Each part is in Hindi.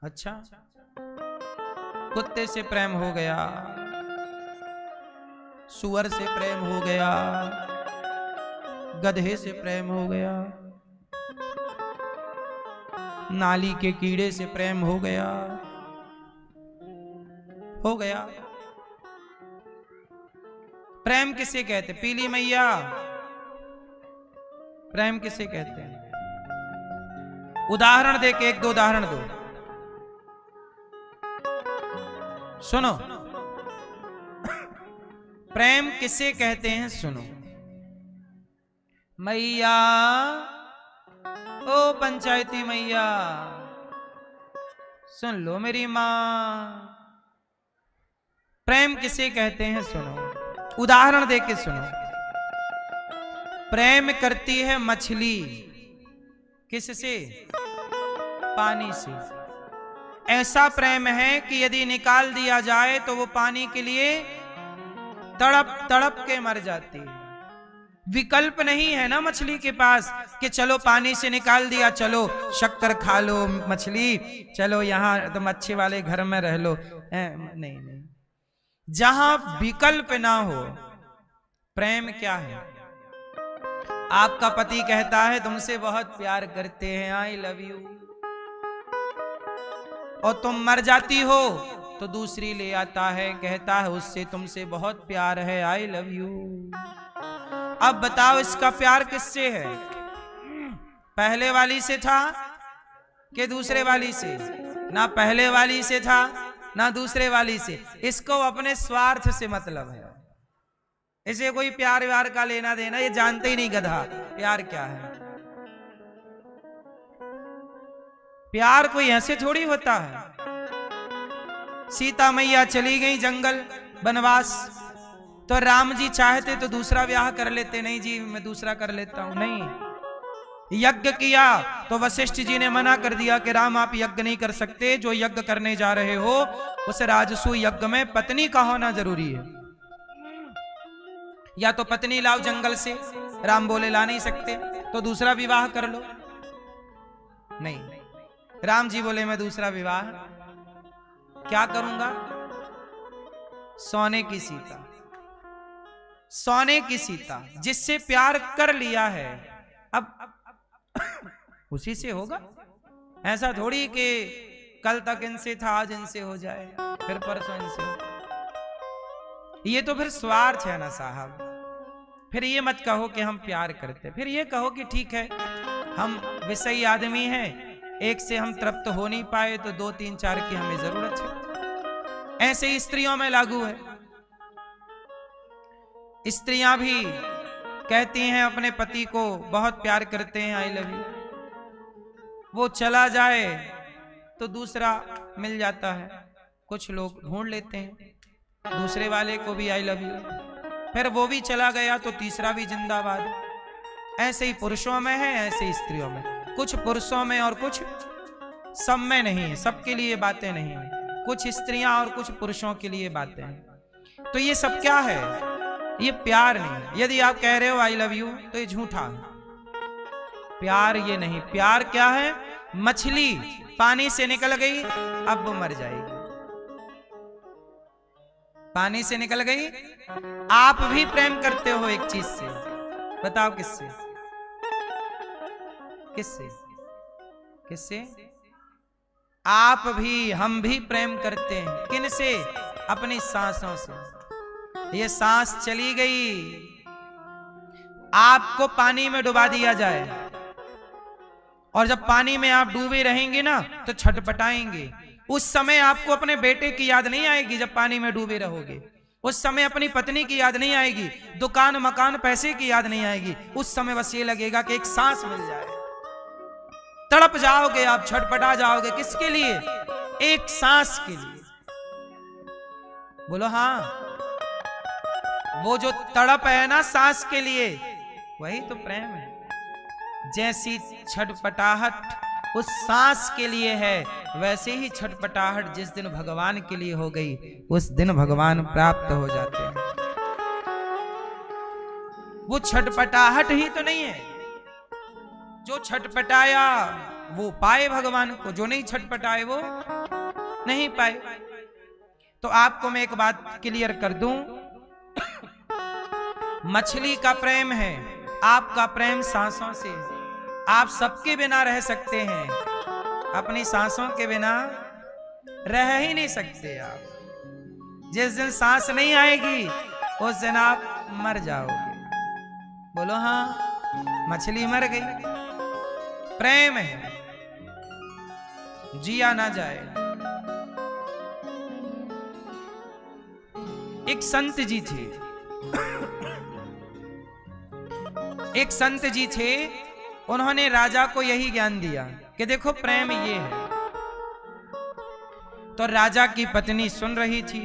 अच्छा, कुत्ते से प्रेम हो गया, सुअर से प्रेम हो गया, गधे से प्रेम हो गया, नाली के कीड़े से प्रेम हो गया, हो गया। प्रेम किसे कहते? पीली मैया, प्रेम किसे कहते हैं? उदाहरण दे के एक दो उदाहरण दो। सुनो, प्रेम किसे कहते हैं सुनो। मैया, ओ पंचायती मैया, सुन लो मेरी मां, प्रेम किसे कहते हैं सुनो। उदाहरण दे के सुनो। प्रेम करती है मछली, किससे? पानी से। ऐसा प्रेम है कि यदि निकाल दिया जाए तो वो पानी के लिए तड़प तड़प के मर जाती है। विकल्प नहीं है ना मछली के पास कि चलो पानी से निकाल दिया, चलो शक्कर खा लो मछली, चलो यहां तो मच्छी वाले घर में रह लो। नहीं नहीं, जहां विकल्प ना हो। प्रेम क्या है? आपका पति कहता है तुमसे बहुत प्यार करते हैं, आई लव यू, और तुम मर जाती हो तो दूसरी ले आता है, कहता है उससे तुमसे बहुत प्यार है, आई लव यू। अब बताओ इसका प्यार किससे है? पहले वाली से था कि दूसरे वाली से? ना पहले वाली से था ना दूसरे वाली से। इसको अपने स्वार्थ से मतलब है, इसे कोई प्यार व्यार का लेना देना, ये जानते ही नहीं गधा प्यार क्या है। प्यार कोई ऐसे थोड़ी होता है। सीता मैया चली गई जंगल वनवास, तो राम जी चाहते तो दूसरा ब्याह कर लेते, नहीं जी मैं दूसरा कर लेता हूं, नहीं। यज्ञ किया तो वशिष्ठ जी ने मना कर दिया कि राम आप यज्ञ नहीं कर सकते, जो यज्ञ करने जा रहे हो उस राजसूय यज्ञ में पत्नी का होना जरूरी है। या तो पत्नी लाओ जंगल से, राम बोले ला नहीं सकते, तो दूसरा विवाह कर लो। नहीं, राम जी बोले मैं दूसरा विवाह क्या करूंगा? सोने की सीता, सोने की सीता जिससे प्यार कर लिया है, अब उसी से होगा। ऐसा थोड़ी कि कल तक इनसे था आज इनसे हो जाए, फिर परसों इनसे हो। ये तो फिर स्वार्थ है ना साहब। फिर ये मत कहो कि हम प्यार करते, फिर ये कहो कि ठीक है हम विषयी आदमी हैं, एक से हम तृप्त हो नहीं पाए तो दो तीन चार की हमें जरूरत है। ऐसे ही स्त्रियों में लागू है। स्त्रियां भी कहती हैं अपने पति को बहुत प्यार करते हैं, आई लव यू, वो चला जाए तो दूसरा मिल जाता है। कुछ लोग ढूंढ लेते हैं दूसरे वाले को भी आई लव यू, फिर वो भी चला गया तो तीसरा भी जिंदाबाद। ऐसे ही पुरुषों में है, ऐसे ही स्त्रियों में। कुछ पुरुषों में और कुछ सब में नहीं है, सबके लिए बातें नहीं है। कुछ स्त्रियां और कुछ पुरुषों के लिए बातें हैं। तो ये सब क्या है? ये प्यार नहीं है। यदि आप कह रहे हो आई लव यू तो ये झूठा है। प्यार ये नहीं। प्यार क्या है? मछली पानी से निकल गई, अब वो मर जाएगी। पानी से निकल गई। आप भी प्रेम करते हो एक चीज से, बताओ किससे? किससे? किससे? आप भी, हम भी प्रेम करते हैं। किन से? अपनी सांसों से। ये सांस चली गई, आपको पानी में डुबा दिया जाए, और जब पानी में आप डूबे रहेंगे ना तो छटपटाएंगे। उस समय आपको अपने बेटे की याद नहीं आएगी जब पानी में डूबे रहोगे। उस समय अपनी पत्नी की याद नहीं आएगी, दुकान मकान पैसे की याद नहीं आएगी। उस समय बस ये लगेगा कि एक सांस मिल जाए। तड़प जाओगे आप, छटपटा जाओगे। किसके लिए? एक सांस के लिए। बोलो हाँ। वो जो तड़प है ना सांस के लिए, वही तो प्रेम है। जैसी छटपटाहट उस सांस के लिए है, वैसे ही छटपटाहट जिस दिन भगवान के लिए हो गई, उस दिन भगवान प्राप्त हो जाते हैं। वो छटपटाहट ही तो नहीं है। जो छटपटाया वो पाए भगवान को, जो नहीं छटपटाए वो नहीं पाए। तो आपको मैं एक बात क्लियर कर दूं, मछली का प्रेम है, आपका प्रेम सांसों से। आप सबके बिना रह सकते हैं, अपनी सांसों के बिना रह ही नहीं सकते आप। जिस दिन सांस नहीं आएगी उस दिन आप मर जाओगे। बोलो हाँ, मछली मर गई। प्रेम है, जिया ना जाए। एक संत जी थे, एक संत जी थे, उन्होंने राजा को यही ज्ञान दिया कि देखो प्रेम ये है। तो राजा की पत्नी सुन रही थी,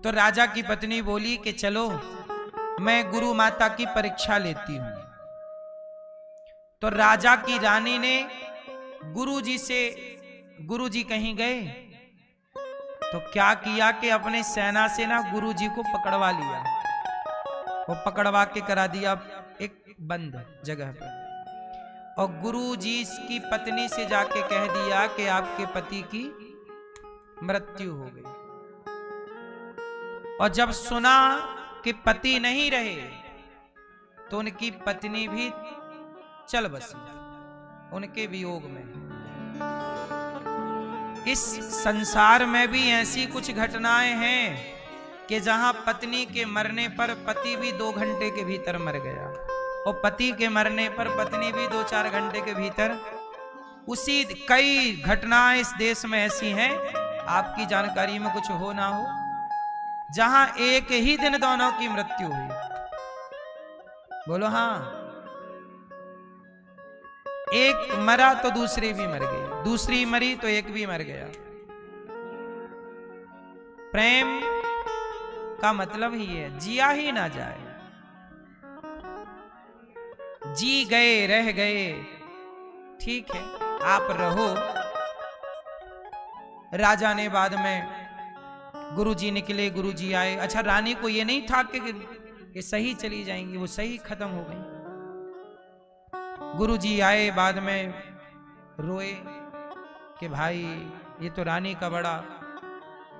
तो राजा की पत्नी बोली कि चलो मैं गुरु माता की परीक्षा लेती हूं। तो राजा की रानी ने गुरुजी से, गुरुजी कहीं गए तो क्या किया कि अपने सेना से ना गुरुजी को पकड़वा लिया, वो पकड़वा के करा दिया एक बंद जगह पर। और गुरुजी की पत्नी से जाके कह दिया कि आपके पति की मृत्यु हो गई। और जब सुना कि पति नहीं रहे तो उनकी पत्नी भी चल बसी उनके वियोग में। इस संसार में भी ऐसी कुछ घटनाएं हैं कि जहां पत्नी के मरने पर पति भी 2 घंटे के भीतर मर गया, और पति के मरने पर पत्नी भी 2-4 घंटे के भीतर। उसी कई घटनाएं इस देश में ऐसी हैं, आपकी जानकारी में कुछ हो ना हो, जहां एक ही दिन दोनों की मृत्यु हुई। बोलो हाँ, एक मरा तो दूसरी भी मर गई, दूसरी मरी तो एक भी मर गया। प्रेम का मतलब ही है जिया ही ना जाए। जी गए रह गए, ठीक है आप रहो। राजा ने बाद में, गुरुजी निकले, गुरुजी आए। अच्छा, रानी को ये नहीं था कि सही चली जाएंगी, वो सही खत्म हो गई। गुरुजी आए बाद में, रोए कि भाई ये तो रानी का बड़ा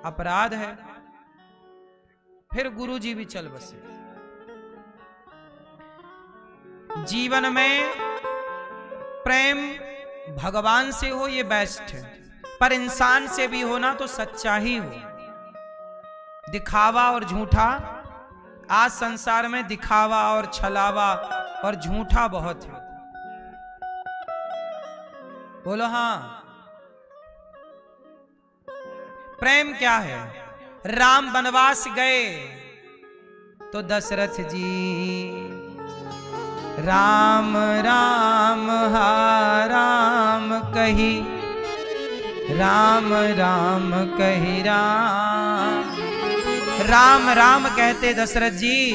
अपराध है। फिर गुरुजी भी चल बसे। जीवन में प्रेम भगवान से हो ये बेस्ट है, पर इंसान से भी होना तो सच्चा ही हो। दिखावा और झूठा, आज संसार में दिखावा और छलावा और झूठा बहुत है। बोलो हाँ। प्रेम क्या है? राम वनवास गए तो दशरथ जी राम राम हा राम कही, राम राम कही राम। राम राम कहते दशरथ जी,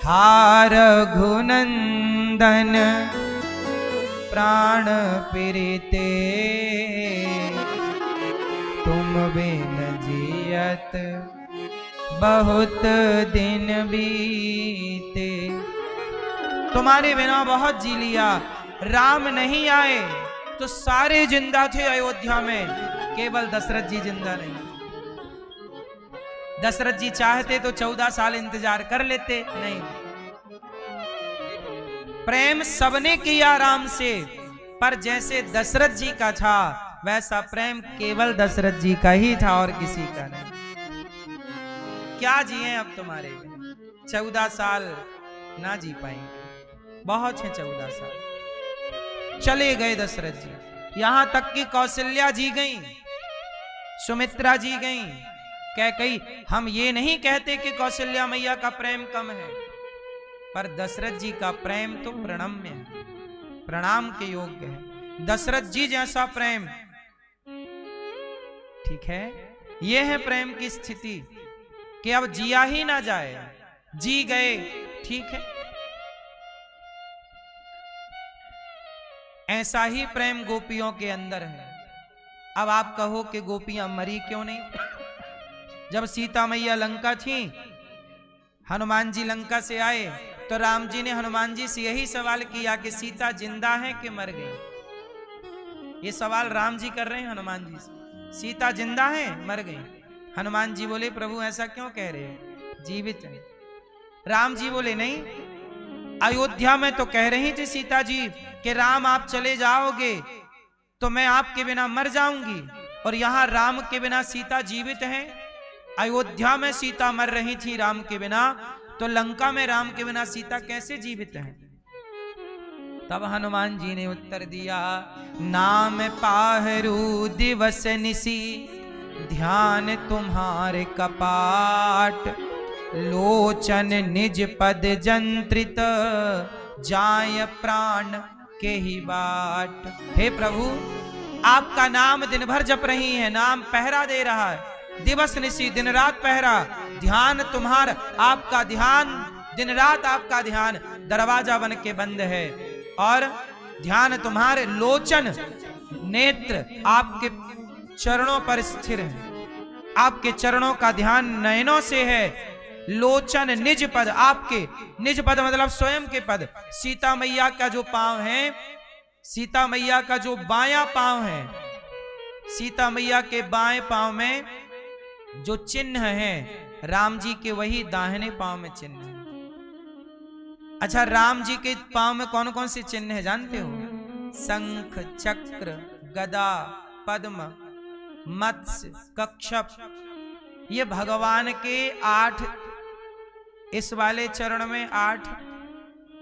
हार रघुनंदन प्राण प्रीते, तुम बिन जियत बहुत दिन बीते। तुम्हारे बिना बहुत जी लिया। राम नहीं आए तो सारे जिंदा थे अयोध्या में, केवल दशरथ जी जिंदा नहीं। दशरथ जी चाहते तो 14 साल इंतजार कर लेते, नहीं। प्रेम सबने किया राम से, पर जैसे दशरथ जी का था वैसा प्रेम केवल दशरथ जी का ही था और किसी का नहीं। क्या जिए अब तुम्हारे 14 साल ना जी पाएंगे, बहुत है 14 साल। चले गए दशरथ जी, यहां तक कि कौशल्या जी गई, सुमित्रा जी गई, कैकेयी। हम ये नहीं कहते कि कौशल्या मैया का प्रेम कम है, पर दशरथ जी का प्रेम तो प्रणम्य है, प्रणाम के योग्य है। दशरथ जी जैसा प्रेम, ठीक है। यह है प्रेम की स्थिति कि अब जिया ही ना जाए, जी गए, ठीक है। ऐसा ही प्रेम गोपियों के अंदर है। अब आप कहो कि गोपियां मरी क्यों नहीं? जब सीता मैया लंका थी, हनुमान जी लंका से आए तो राम जी ने हनुमान जी से यही सवाल किया कि सीता जिंदा है कि मर गई? ये सवाल राम जी कर रहे हैं हनुमान जी से। सीता जिंदा है मर गई? हनुमान जी बोले प्रभु ऐसा क्यों कह रहे हो, जीवित है। राम जी बोले नहीं, अयोध्या में तो कह रही थी सीता जी कि राम आप चले जाओगे तो मैं आपके बिना मर जाऊंगी, और यहां राम के बिना सीता जीवित है। अयोध्या में सीता मर रही थी राम के बिना, तो लंका में राम के बिना सीता कैसे जीवित है? तब हनुमान जी ने उत्तर दिया, नाम पाहरू दिवस निसी, ध्यान तुम्हारे कपाट, लोचन निज पद जंत्रित, जाय प्राण के ही बाट। हे प्रभु, आपका नाम दिन भर जप रही है, नाम पहरा दे रहा है, दिवस निशी दिन रात पहरा, ध्यान तुम्हारा, आपका ध्यान दिन रात, आपका ध्यान दरवाजा बन के बंद है, और ध्यान तुम्हारे, लोचन नेत्र आपके चरणों पर स्थिर है, आपके चरणों का ध्यान नयनों से है। लोचन निज पद, आपके निज पद मतलब स्वयं के पद। सीता मैया का जो पांव है, सीता मैया का जो बायां पांव है, सीता मैया के बाएं पांव में जो चिन्ह है राम जी के, वही दाहिने पांव में चिन्ह है। अच्छा, राम जी के पांव में कौन कौन से चिन्ह है जानते हो? शंख, चक्र, गदा, पद्म, मत्स्य, कक्षप। ये भगवान के 8 इस वाले चरण में, 8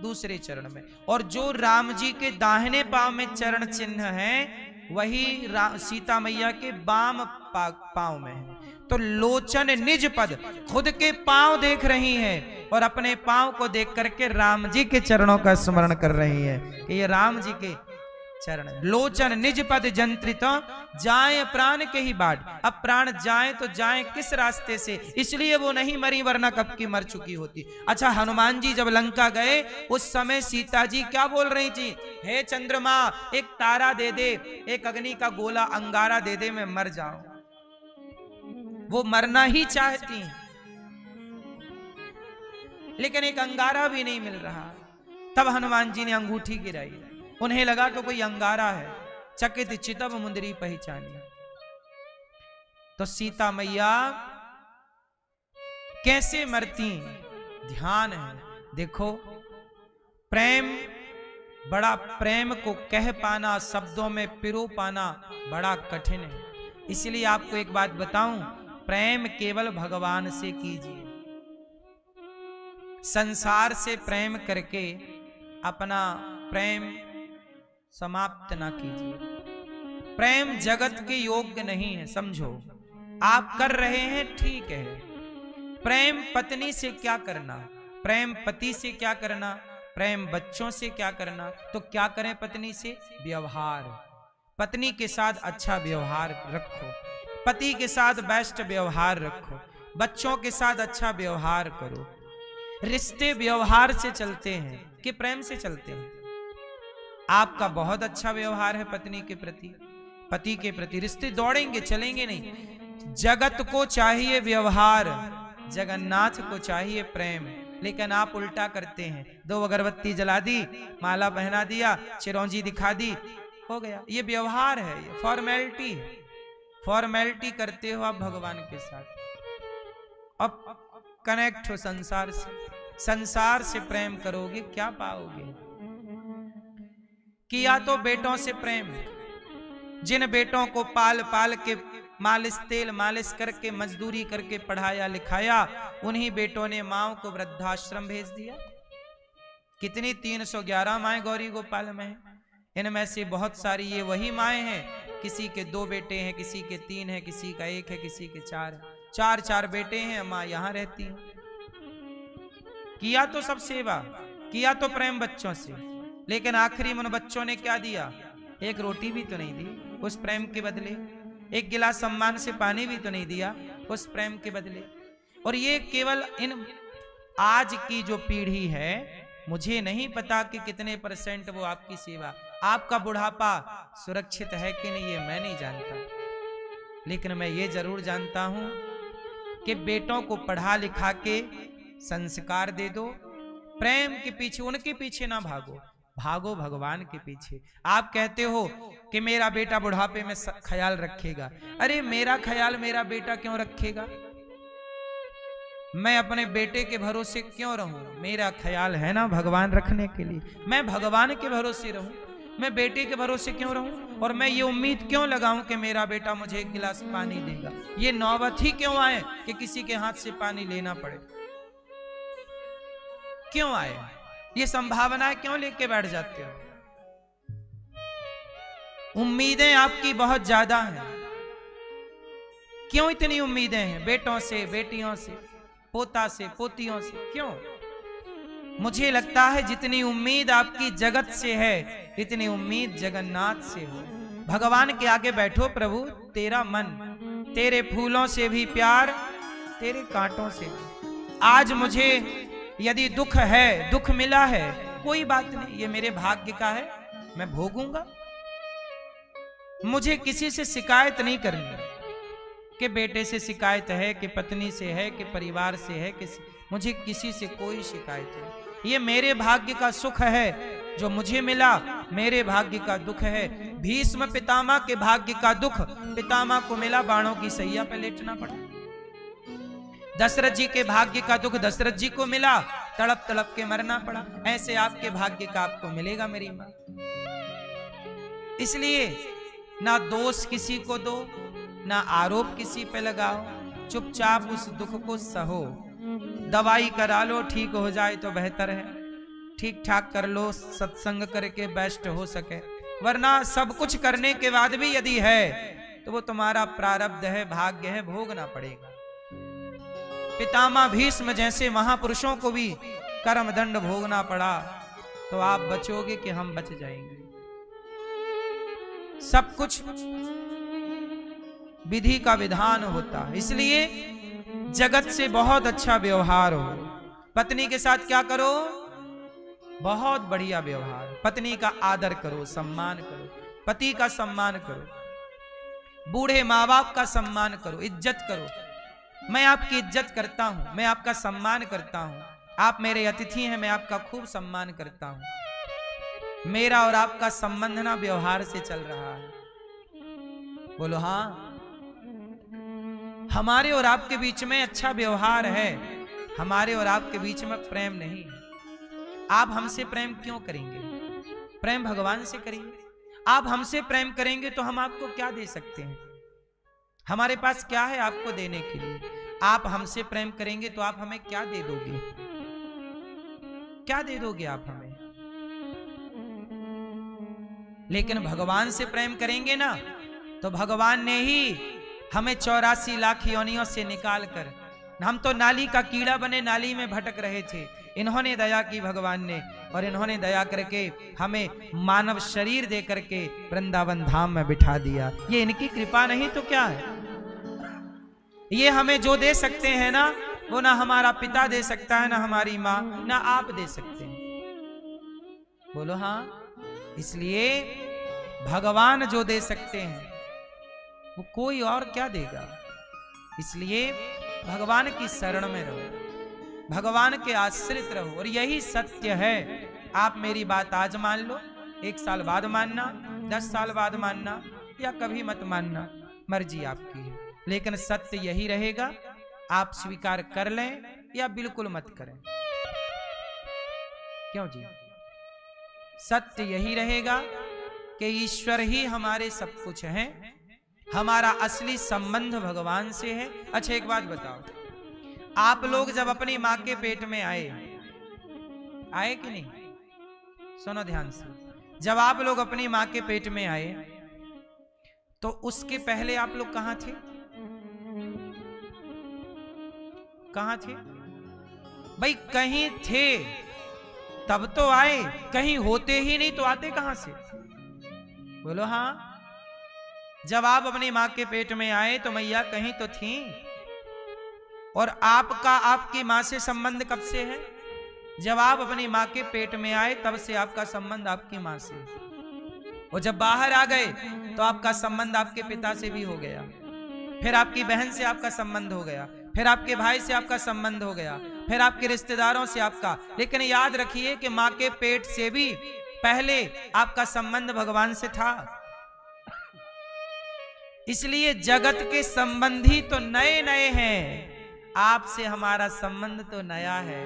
दूसरे चरण में, और जो राम जी के दाहिने पांव में चरण चिन्ह है वही सीता मैया के बाम पांव में है। तो लोचन निज पद, खुद के पांव देख रही हैं और अपने पांव को देख करके राम जी के चरणों का स्मरण कर रही है कि ये राम जी के चरण। लोचन निज पद जंत्रित, जाए प्राण के ही बाट। अब प्राण जाए तो जाए किस रास्ते से? इसलिए वो नहीं मरी, वरना कब की मर चुकी होती। अच्छा, हनुमान जी जब लंका गए उस समय सीता जी क्या बोल रही थी? हे चंद्रमा, एक तारा दे दे, एक अग्नि का गोला अंगारा दे दे, मैं मर जाऊं। वो मरना ही चाहती, लेकिन एक अंगारा भी नहीं मिल रहा। तब हनुमान जी ने अंगूठी गिराई, उन्हें लगा कि कोई अंगारा है। चकित चितव मुंदरी पहचानी। तो सीता मैया कैसे मरती, ध्यान है। देखो, प्रेम, बड़ा प्रेम को कह पाना, शब्दों में पिरो पाना बड़ा कठिन है। इसलिए आपको एक बात बताऊं, प्रेम केवल भगवान से कीजिए। संसार से प्रेम करके अपना प्रेम समाप्त ना कीजिए। प्रेम जगत के योग्य नहीं है, समझो। आप कर रहे हैं ठीक है, प्रेम पत्नी से क्या करना, प्रेम पति से क्या करना, प्रेम बच्चों से क्या करना, तो क्या करें पत्नी से? व्यवहार। पत्नी के साथ अच्छा व्यवहार रखो, पति के साथ बेस्ट व्यवहार रखो, बच्चों के साथ अच्छा व्यवहार करो। रिश्ते व्यवहार से चलते हैं कि प्रेम से चलते हैं? आपका बहुत अच्छा व्यवहार है पत्नी के प्रति, पति के प्रति, रिश्ते दौड़ेंगे, चलेंगे नहीं। जगत को चाहिए व्यवहार, जगन्नाथ को चाहिए प्रेम, लेकिन आप उल्टा करते हैं। 2 अगरबत्ती जला दी, माला पहना दिया, चिरौंजी दिखा दी, हो गया। ये व्यवहार है, ये फॉर्मेलिटी है। फॉर्मेलिटी करते हो आप भगवान के साथ। अब कनेक्ट हो संसार से, संसार से प्रेम करोगे क्या पाओगे? किया तो बेटों से प्रेम, जिन बेटों को पाल पाल के मालिश, तेल मालिश करके, मजदूरी करके पढ़ाया लिखाया, उन्हीं बेटों ने माओ को वृद्धाश्रम भेज दिया। कितनी 311 माएँ गौरी गोपाल में हैं। इनमें से बहुत सारी ये वही माएँ हैं, किसी के 2 बेटे हैं, किसी के 3 हैं, किसी का 1 है, किसी के 4 है। 4 बेटे हैं, माँ यहाँ रहती है। किया तो सब सेवा, किया तो प्रेम बच्चों से, लेकिन आखिरी में उन बच्चों ने क्या दिया? एक रोटी भी तो नहीं दी उस प्रेम के बदले, एक गिलास सम्मान से पानी भी तो नहीं दिया उस प्रेम के बदले। और ये केवल इन आज की जो पीढ़ी है, मुझे नहीं पता कि कितने % वो आपकी सेवा, आपका बुढ़ापा सुरक्षित है कि नहीं ये मैं नहीं जानता, लेकिन मैं ये जरूर जानता हूं कि बेटों को पढ़ा लिखा के संस्कार दे दो, प्रेम के पीछे, उनके पीछे ना भागो। भागो भगवान के पीछे। आप कहते हो कि मेरा बेटा बुढ़ापे में ख्याल रखेगा। अरे मेरा ख्याल मेरा बेटा क्यों रखेगा? मैं अपने बेटे के भरोसे क्यों रहूं? मेरा ख्याल है ना भगवान रखने के लिए। मैं भगवान के भरोसे रहूं, मैं बेटे के भरोसे क्यों रहूं? और मैं ये उम्मीद क्यों लगाऊं कि मेरा बेटा मुझे एक गिलास पानी देगा? ये नौबत ही क्यों आए कि किसी के हाथ से पानी लेना पड़े? क्यों आए? ये संभावनाएं क्यों लेके बैठ जाते हो? उम्मीदें आपकी बहुत ज्यादा हैं। क्यों इतनी उम्मीदें हैं? बेटों से, बेटियों से, पोता से, पोतियों से, क्यों? मुझे लगता है जितनी उम्मीद आपकी जगत से है, इतनी उम्मीद जगन्नाथ से हो। भगवान के आगे बैठो, प्रभु तेरा मन, तेरे फूलों से भी प्यार, तेरे कांटों से भी। आज मुझे यदि दुख है, दुख मिला है, कोई बात नहीं, ये मेरे भाग्य का है, मैं भोगूंगा। मुझे किसी से शिकायत नहीं करनी कि बेटे से शिकायत है, कि पत्नी से है, कि परिवार से है, मुझे किसी से कोई शिकायत नहीं। ये मेरे भाग्य का सुख है जो मुझे मिला, मेरे भाग्य का दुख है। भीष्म पितामह के भाग्य का दुख पितामह को मिला, बाणों की सैया पे लेटना पड़ा। दशरथ जी के भाग्य का दुख दशरथ जी को मिला, तड़प तड़प के मरना पड़ा। ऐसे आपके भाग्य का आपको मिलेगा मेरी मां। इसलिए ना दोष किसी को दो, ना आरोप किसी पे लगाओ, चुपचाप उस दुख को सहो। दवाई करा लो, ठीक हो जाए तो बेहतर है, ठीक ठाक कर लो, सत्संग करके बेस्ट हो सके। वरना सब कुछ करने के बाद भी यदि है तो वो तुम्हारा प्रारब्ध है, भाग्य है, भोगना पड़ेगा। पितामह भीष्म जैसे महापुरुषों को भी कर्म दंड भोगना पड़ा, तो आप बचोगे कि हम बच जाएंगे? सब कुछ विधि का विधान होता है। इसलिए जगत से बहुत अच्छा व्यवहार हो। पत्नी के साथ क्या करो? बहुत बढ़िया व्यवहार। पत्नी का आदर करो, सम्मान करो, पति का सम्मान करो, बूढ़े माँ बाप का सम्मान करो, इज्जत करो। मैं आपकी इज्जत करता हूं, मैं आपका सम्मान करता हूं, आप मेरे अतिथि हैं, मैं आपका खूब सम्मान करता हूं। मेरा और आपका संबंध ना व्यवहार से चल रहा है। बोलो हाँ। हमारे और आपके बीच में अच्छा व्यवहार है, हमारे और आपके बीच में प्रेम नहीं है। आप हमसे प्रेम क्यों करेंगे? प्रेम भगवान से करिए। आप हमसे प्रेम करेंगे तो हम आपको क्या दे सकते हैं? हमारे पास क्या है आपको देने के लिए? आप हमसे प्रेम करेंगे तो आप हमें क्या दे दोगे? क्या दे दोगे आप हमें? लेकिन भगवान से प्रेम करेंगे ना, तो भगवान ने ही हमें 84 लाख योनियों से निकाल कर, हम तो नाली का कीड़ा बने नाली में भटक रहे थे, इन्होंने दया की भगवान ने, और इन्होंने दया करके हमें मानव शरीर दे करके वृंदावन धाम में बिठा दिया। ये इनकी कृपा नहीं तो क्या है? ये हमें जो दे सकते हैं ना, वो ना हमारा पिता दे सकता है, ना हमारी माँ, ना आप दे सकते हैं। बोलो हाँ। इसलिए भगवान जो दे सकते हैं वो कोई और क्या देगा? इसलिए भगवान की शरण में रहो, भगवान के आश्रित रहो, और यही सत्य है। आप मेरी बात आज मान लो, 1 साल बाद मानना, 10 साल बाद मानना, या कभी मत मानना, मर्जी आपकी है। लेकिन सत्य यही रहेगा। आप स्वीकार कर लें या बिल्कुल मत करें। क्यों जी? सत्य यही रहेगा कि ईश्वर ही हमारे सब कुछ हैं, हमारा असली संबंध भगवान से है। अच्छा एक बात बताओ, आप लोग जब अपनी मां के पेट में आए कि नहीं? सुनो ध्यान से। जब आप लोग अपनी मां के पेट में आए तो उसके पहले आप लोग कहां थे? कहां थे भाई? कहीं थे तब तो आए, कहीं होते ही नहीं तो आते कहां से? बोलो हाँ। जब आप अपनी मां के पेट में आए तो मैया कहीं तो थी। और आपका आपकी मां से संबंध कब से है? जब आप अपनी मां के पेट में आए तब से आपका संबंध आपकी मां से। और जब बाहर आ गए तो आपका संबंध आपके पिता से भी हो गया, फिर आपकी बहन से आपका संबंध हो गया, फिर आपके भाई से आपका संबंध हो गया, फिर आपके रिश्तेदारों से आपका। लेकिन याद रखिए कि मां के पेट से भी पहले आपका संबंध भगवान से था। इसलिए जगत के संबंधी तो नए नए हैं, आपसे हमारा संबंध तो नया है।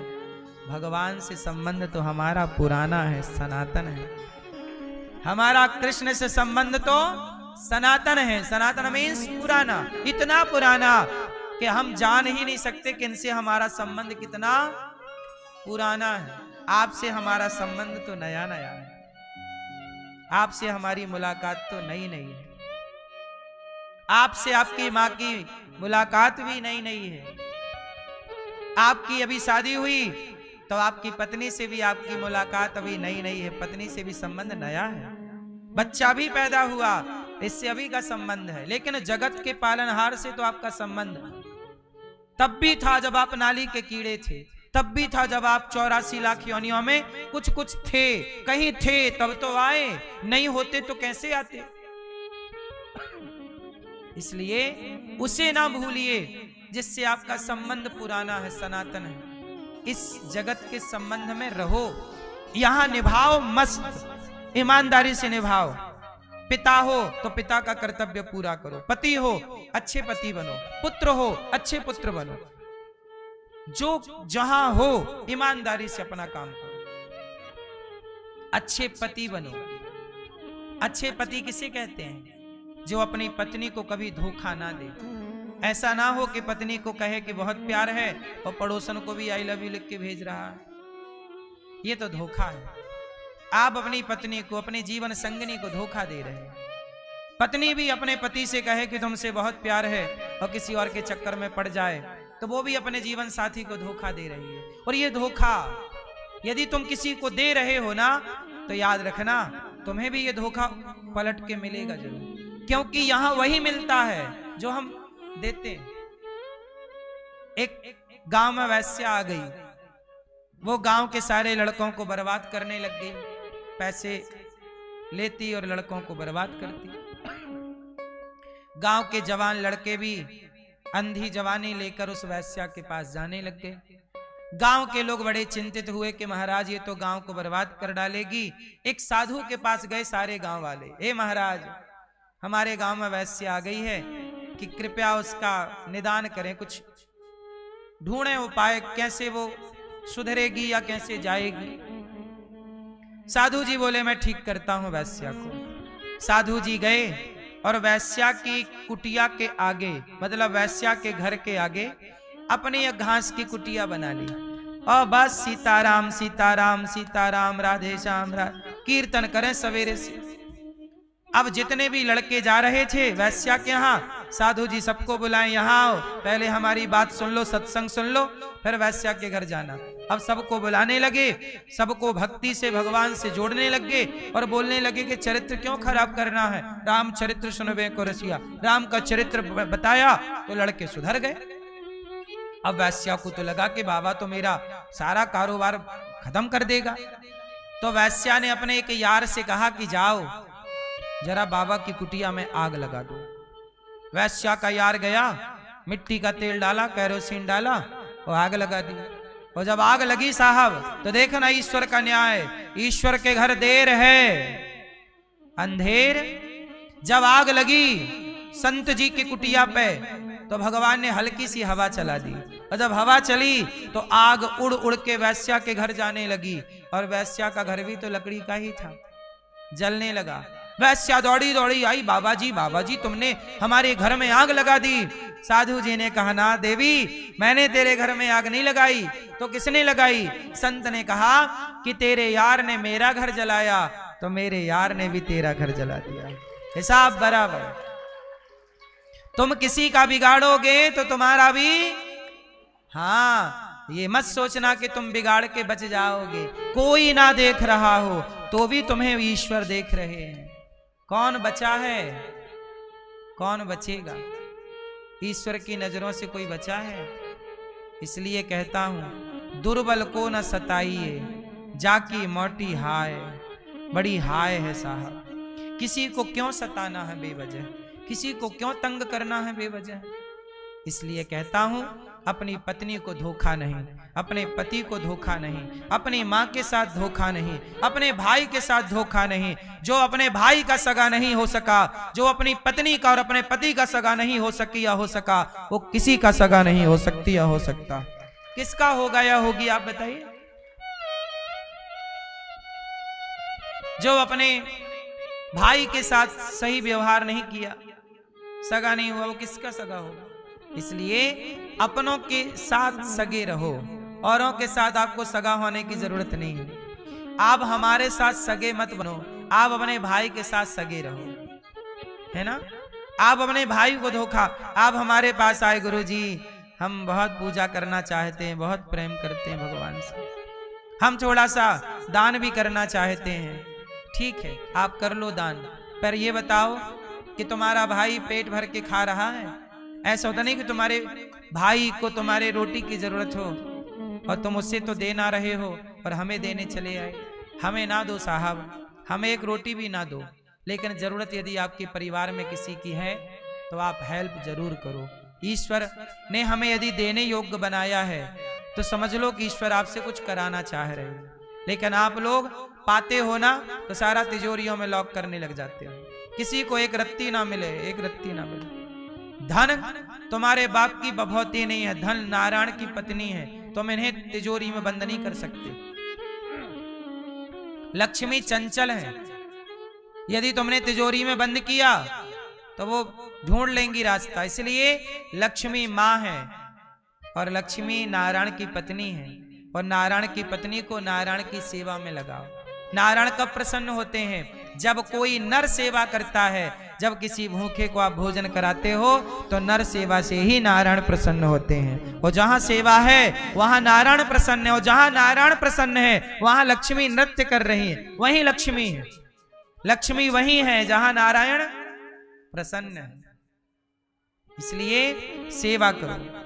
भगवान से संबंध तो हमारा पुराना है, सनातन है। हमारा कृष्ण से संबंध तो सनातन है। सनातन मीन्स पुराना, इतना पुराना कि हम जान ही नहीं सकते कि इनसे हमारा संबंध कितना पुराना है। आपसे हमारा संबंध तो नया नया है, आपसे हमारी मुलाकात तो नई नई है, आपसे आपकी माँ की मुलाकात भी नई नई है। आपकी अभी शादी हुई तो आपकी पत्नी से भी आपकी मुलाकात अभी नई नई है, पत्नी से भी संबंध नया है। बच्चा भी पैदा हुआ, इससे अभी का संबंध है। लेकिन जगत के पालनहार से तो आपका संबंध तब भी था जब आप नाली के कीड़े थे, तब भी था जब आप 84 लाख योनियों में कुछ कुछ थे, कहीं थे तब तो आए, नहीं होते तो कैसे आते। इसलिए उसे ना भूलिए जिससे आपका संबंध पुराना है, सनातन है। इस जगत के संबंध में रहो, यहां निभाओ, मस्त ईमानदारी से निभाओ। पिता हो तो पिता का कर्तव्य पूरा करो, पति हो अच्छे पति बनो, पुत्र हो अच्छे पुत्र बनो, जो जहां हो ईमानदारी से अपना काम करो, अच्छे पति बनो। अच्छे पति किसे कहते हैं? जो अपनी पत्नी को कभी धोखा ना दे। ऐसा ना हो कि पत्नी को कहे कि बहुत प्यार है और पड़ोसन को भी आई लव यू लिख के भेज रहा है, ये तो धोखा है। आप अपनी पत्नी को, अपने जीवन संगनी को धोखा दे रहे हैं। पत्नी भी अपने पति से कहे कि तुमसे बहुत प्यार है और किसी और के चक्कर में पड़ जाए तो वो भी अपने जीवन साथी को धोखा दे रही है। और ये धोखा यदि तुम किसी को दे रहे हो ना, तो याद रखना तुम्हें भी ये धोखा पलट के मिलेगा जरूर, क्योंकि यहां वही मिलता है जो हम देते हैं। एक गांव में वैश्या आ गई, वो गांव के सारे लड़कों को बर्बाद करने लग गई, पैसे लेती और लड़कों को बर्बाद करती। गांव के जवान लड़के भी अंधी जवानी लेकर उस वैश्या के पास जाने लग गए। गांव के लोग बड़े चिंतित हुए कि महाराज ये तो गांव को बर्बाद कर डालेगी। एक साधु के पास गए सारे गांव वाले, ए महाराज हमारे गांव में वैश्या आ गई है कि कृपया उसका निदान करें, कुछ ढूंढे उपाय, कैसे वो सुधरेगी या कैसे जाएगी। साधु जी बोले मैं ठीक करता हूं वैश्या को। साधु जी गए और वैश्या की कुटिया के आगे, मतलब वैश्या के घर के आगे अपनी एक घास की कुटिया बना ली और बस सीताराम सीताराम सीताराम राधे श्याम कीर्तन करें सवेरे से। अब जितने भी लड़के जा रहे थे वैश्या के यहाँ, साधु जी सबको बुलाएं, यहाँ आओ, पहले हमारी बात सुन लो, सत्संग सुन लो, फिर वैश्या के घर जाना। अब सबको बुलाने लगे, सबको भक्ति से भगवान से जोड़ने लगे और बोलने लगे कि चरित्र क्यों खराब करना है, राम चरित्र सुनबे को रसिया। राम का चरित्र बताया तो लड़के सुधर गए। अब वैश्या को तो लगा कि बाबा तो मेरा सारा कारोबार खत्म कर देगा। तो वैश्या ने अपने एक यार से कहा कि जाओ जरा बाबा की कुटिया में आग लगा दो। वैश्या का यार गया, मिट्टी का तेल डाला, केरोसिन डाला और आग लगा दी। और जब आग लगी साहब, तो देखना ईश्वर का न्याय, ईश्वर के घर देर है अंधेर। जब आग लगी संत जी की कुटिया पे, तो भगवान ने हल्की सी हवा चला दी और जब हवा चली तो आग उड़ उड़ के वैश्या के घर जाने लगी। और वैश्या का घर भी तो लकड़ी का ही था, जलने लगा। वैश्या दौड़ी दौड़ी आई, बाबा जी तुमने हमारे घर में आग लगा दी। साधु जी ने कहा ना देवी, मैंने तेरे घर में आग नहीं लगाई, तो किसने लगाई? संत ने कहा कि तेरे यार ने मेरा घर जलाया तो मेरे यार ने भी तेरा घर जला दिया, हिसाब बराबर। तुम किसी का बिगाड़ोगे तो तुम्हारा भी, हाँ ये मत सोचना कि तुम बिगाड़ के बच जाओगे। कोई ना देख रहा हो तो भी तुम्हें ईश्वर देख रहे हैं। कौन बचा है, कौन बचेगा? ईश्वर की नजरों से कोई बचा है? इसलिए कहता हूं दुर्बल को न सताइए, जाकी मोटी हाय, बड़ी हाय है साहब। किसी को क्यों सताना है बेवजह, किसी को क्यों तंग करना है बेवजह। इसलिए कहता हूं अपनी पत्नी को धोखा नहीं, अपने पति को धोखा नहीं, अपनी माँ के साथ धोखा नहीं, अपने भाई के साथ धोखा नहीं। जो अपने भाई का सगा नहीं हो सका, जो अपनी पत्नी का और अपने पति का सगा नहीं हो सकी या हो सका, वो किसी का सगा नहीं हो सकती या हो सकता। किसका होगा या होगी आप बताइए? जो अपने भाई के साथ सही व्यवहार नहीं किया, सगा नहीं हुआ, वो किसका सगा होगा? इसलिए अपनों के साथ सगे रहो, औरों के साथ आपको सगा होने की जरूरत नहीं है। आप हमारे साथ सगे मत बनो, आप अपने भाई के साथ सगे रहो, है ना? आप अपने भाई को धोखा, आप हमारे पास आए, गुरुजी हम बहुत पूजा करना चाहते हैं, बहुत प्रेम करते हैं भगवान से, हम थोड़ा सा दान भी करना चाहते हैं। ठीक है, आप कर लो दान, पर ये बताओ कि तुम्हारा भाई पेट भर के खा रहा है? ऐसा होता नहीं कि तुम्हारे भाई को तुम्हारे रोटी की जरूरत हो और तुम उससे तो दे ना रहे हो और हमें देने चले आए। हमें ना दो साहब, हमें एक रोटी भी ना दो, लेकिन जरूरत यदि आपके परिवार में किसी की है तो आप हेल्प जरूर करो। ईश्वर ने हमें यदि देने योग्य बनाया है तो समझ लो कि ईश्वर आपसे कुछ कराना चाह रहे हैं। लेकिन आप लोग पाते हो ना तो सारा तिजोरियों में लॉक करने लग जाते हो, किसी को एक रत्ती ना मिले, एक रत्ती ना मिले। धन तुम्हारे बाप की बभौती नहीं है, धन नारायण की पत्नी है, तुम इन्हें तिजोरी में बंद नहीं कर सकते। लक्ष्मी चंचल है, यदि तुमने तिजोरी में बंद किया तो वो ढूंढ लेंगी रास्ता। इसलिए लक्ष्मी माँ है और लक्ष्मी नारायण की पत्नी है, और नारायण की पत्नी को नारायण की सेवा में लगाओ। नारायण कब प्रसन्न होते हैं? जब कोई नर सेवा करता है। जब किसी भूखे को आप भोजन कराते हो तो नर सेवा से ही नारायण प्रसन्न होते हैं। और जहां सेवा है वहां नारायण प्रसन्न है, और जहां नारायण प्रसन्न है वहां लक्ष्मी नृत्य कर रही है, वहीं लक्ष्मी है। लक्ष्मी वही है जहां नारायण प्रसन्न है। इसलिए सेवा करो।